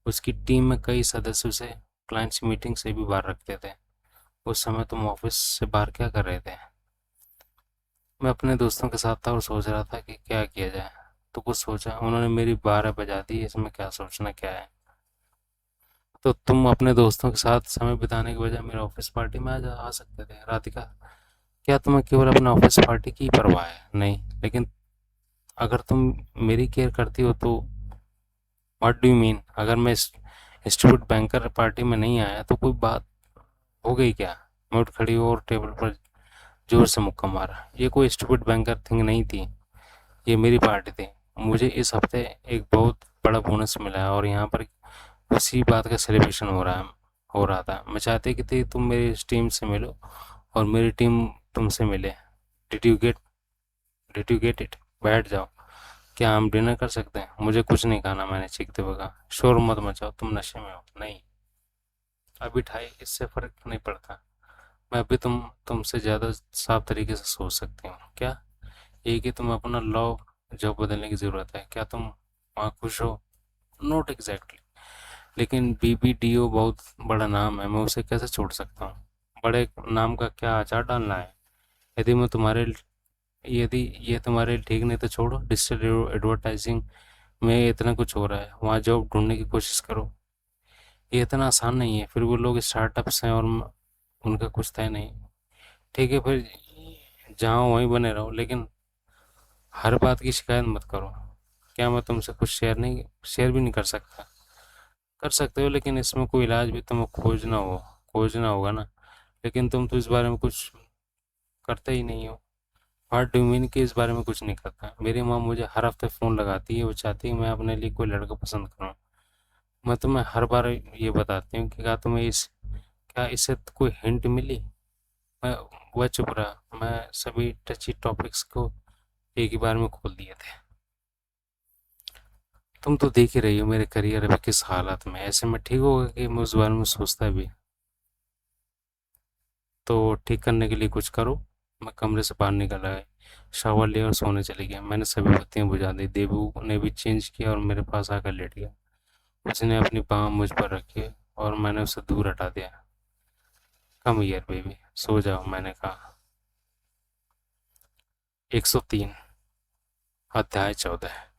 उसकी टीम में कई सदस्य उसे क्लाइंट्स मीटिंग से भी बाहर रखते थे। उस समय तुम ऑफिस से बाहर क्या कर रहे थे? मैं अपने दोस्तों के साथ था और सोच रहा था कि क्या किया जाए। तो कुछ सोचा? उन्होंने मेरी 12 बजा दी। इसमें क्या सोचना क्या है? तो तुम अपने दोस्तों के साथ समय बिताने के बजाय मेरे ऑफिस पार्टी में आ सकते थे। राधिका, क्या तुम्हें केवल अपने ऑफिस पार्टी की परवाह है? नहीं, लेकिन अगर तुम मेरी केयर करती हो तो। What do you mean? अगर मैं इंस्टीट्यूट बैंकर पार्टी में नहीं आया तो कोई बात हो गई क्या? मैं उठ खड़ी और टेबल पर जोर से मुक्का मारा। ये कोई स्टूपिड बैंकर थिंग नहीं थी, ये मेरी पार्टी थी। मुझे इस हफ्ते एक बहुत बड़ा बोनस मिला है और यहाँ पर उसी बात का सेलिब्रेशन हो रहा था। मैं चाहती कि थी तुम मेरी टीम से मिलो और मेरी टीम तुमसे मिले। Did you get did you get it? बैठ जाओ। क्या हम डिनर कर सकते हैं? मुझे कुछ नहीं खाना, मैंने चीखते हुए कहा। शोर मत मचाओ, तुम नशे में हो। नहीं, अभी ढाई, इससे फर्क नहीं पड़ता। मैं अभी तुमसे ज़्यादा साफ तरीके से सोच सकती हूँ। क्या? ये कि तुम्हें अपना लॉ जॉब बदलने की ज़रूरत है। क्या तुम वहाँ खुश हो? नॉट एग्जैक्टली, लेकिन बीबीडीओ बहुत बड़ा नाम है, मैं उसे कैसे छोड़ सकता हूँ? बड़े नाम का क्या अचार डालना है? यदि मैं तुम्हारे यदि ये तुम्हारे लिए ठीक नहीं तो छोड़ो। डिजिटल एडवर्टाइजिंग में इतना कुछ हो रहा है, वहाँ जॉब ढूंढने की कोशिश करो। ये इतना आसान नहीं है। फिर वो लोग स्टार्टअप्स हैं और उनका कुछ तय नहीं। ठीक है, फिर जहाँ वहीं बने रहो, लेकिन हर बात की शिकायत मत करो। क्या मैं तुमसे कुछ शेयर भी नहीं कर सकता? कर सकते हो, लेकिन इसमें कोई इलाज भी तुम्हें खोजना होगा ना। लेकिन तुम तो इस बारे में कुछ करते ही नहीं हो। व्हाट डू मीन कि इस बारे में कुछ नहीं करता? मेरी माँ मुझे हर हफ्ते फ़ोन लगाती है। वो चाहती है मैं अपने लिए कोई लड़का पसंद करूँ। मैं तुम्हें हर बार ये बताती हूँ कि क्या इससे कोई हिंट मिली? मैं वह चुप रहा। मैं सभी टची टॉपिक्स को एक ही बार में खोल दिए थे। तुम तो देख ही रही हो मेरे करियर अभी किस हालत में है। ऐसे में ठीक होगा कि मैं उस बारे में सोचता भी। तो ठीक करने के लिए कुछ करो। मैं कमरे से बाहर निकल आया, शावर लिया और सोने चली गया। मैंने सभी बत्तियां बुझा दी। देबू ने भी चेंज किया और मेरे पास आकर लेट गया। उसने अपनी बांह मुझ पर रखी और मैंने उसे दूर हटा दिया। कम हियर बेबी, सो जाओ, मैंने कहा। 103। अध्याय 14।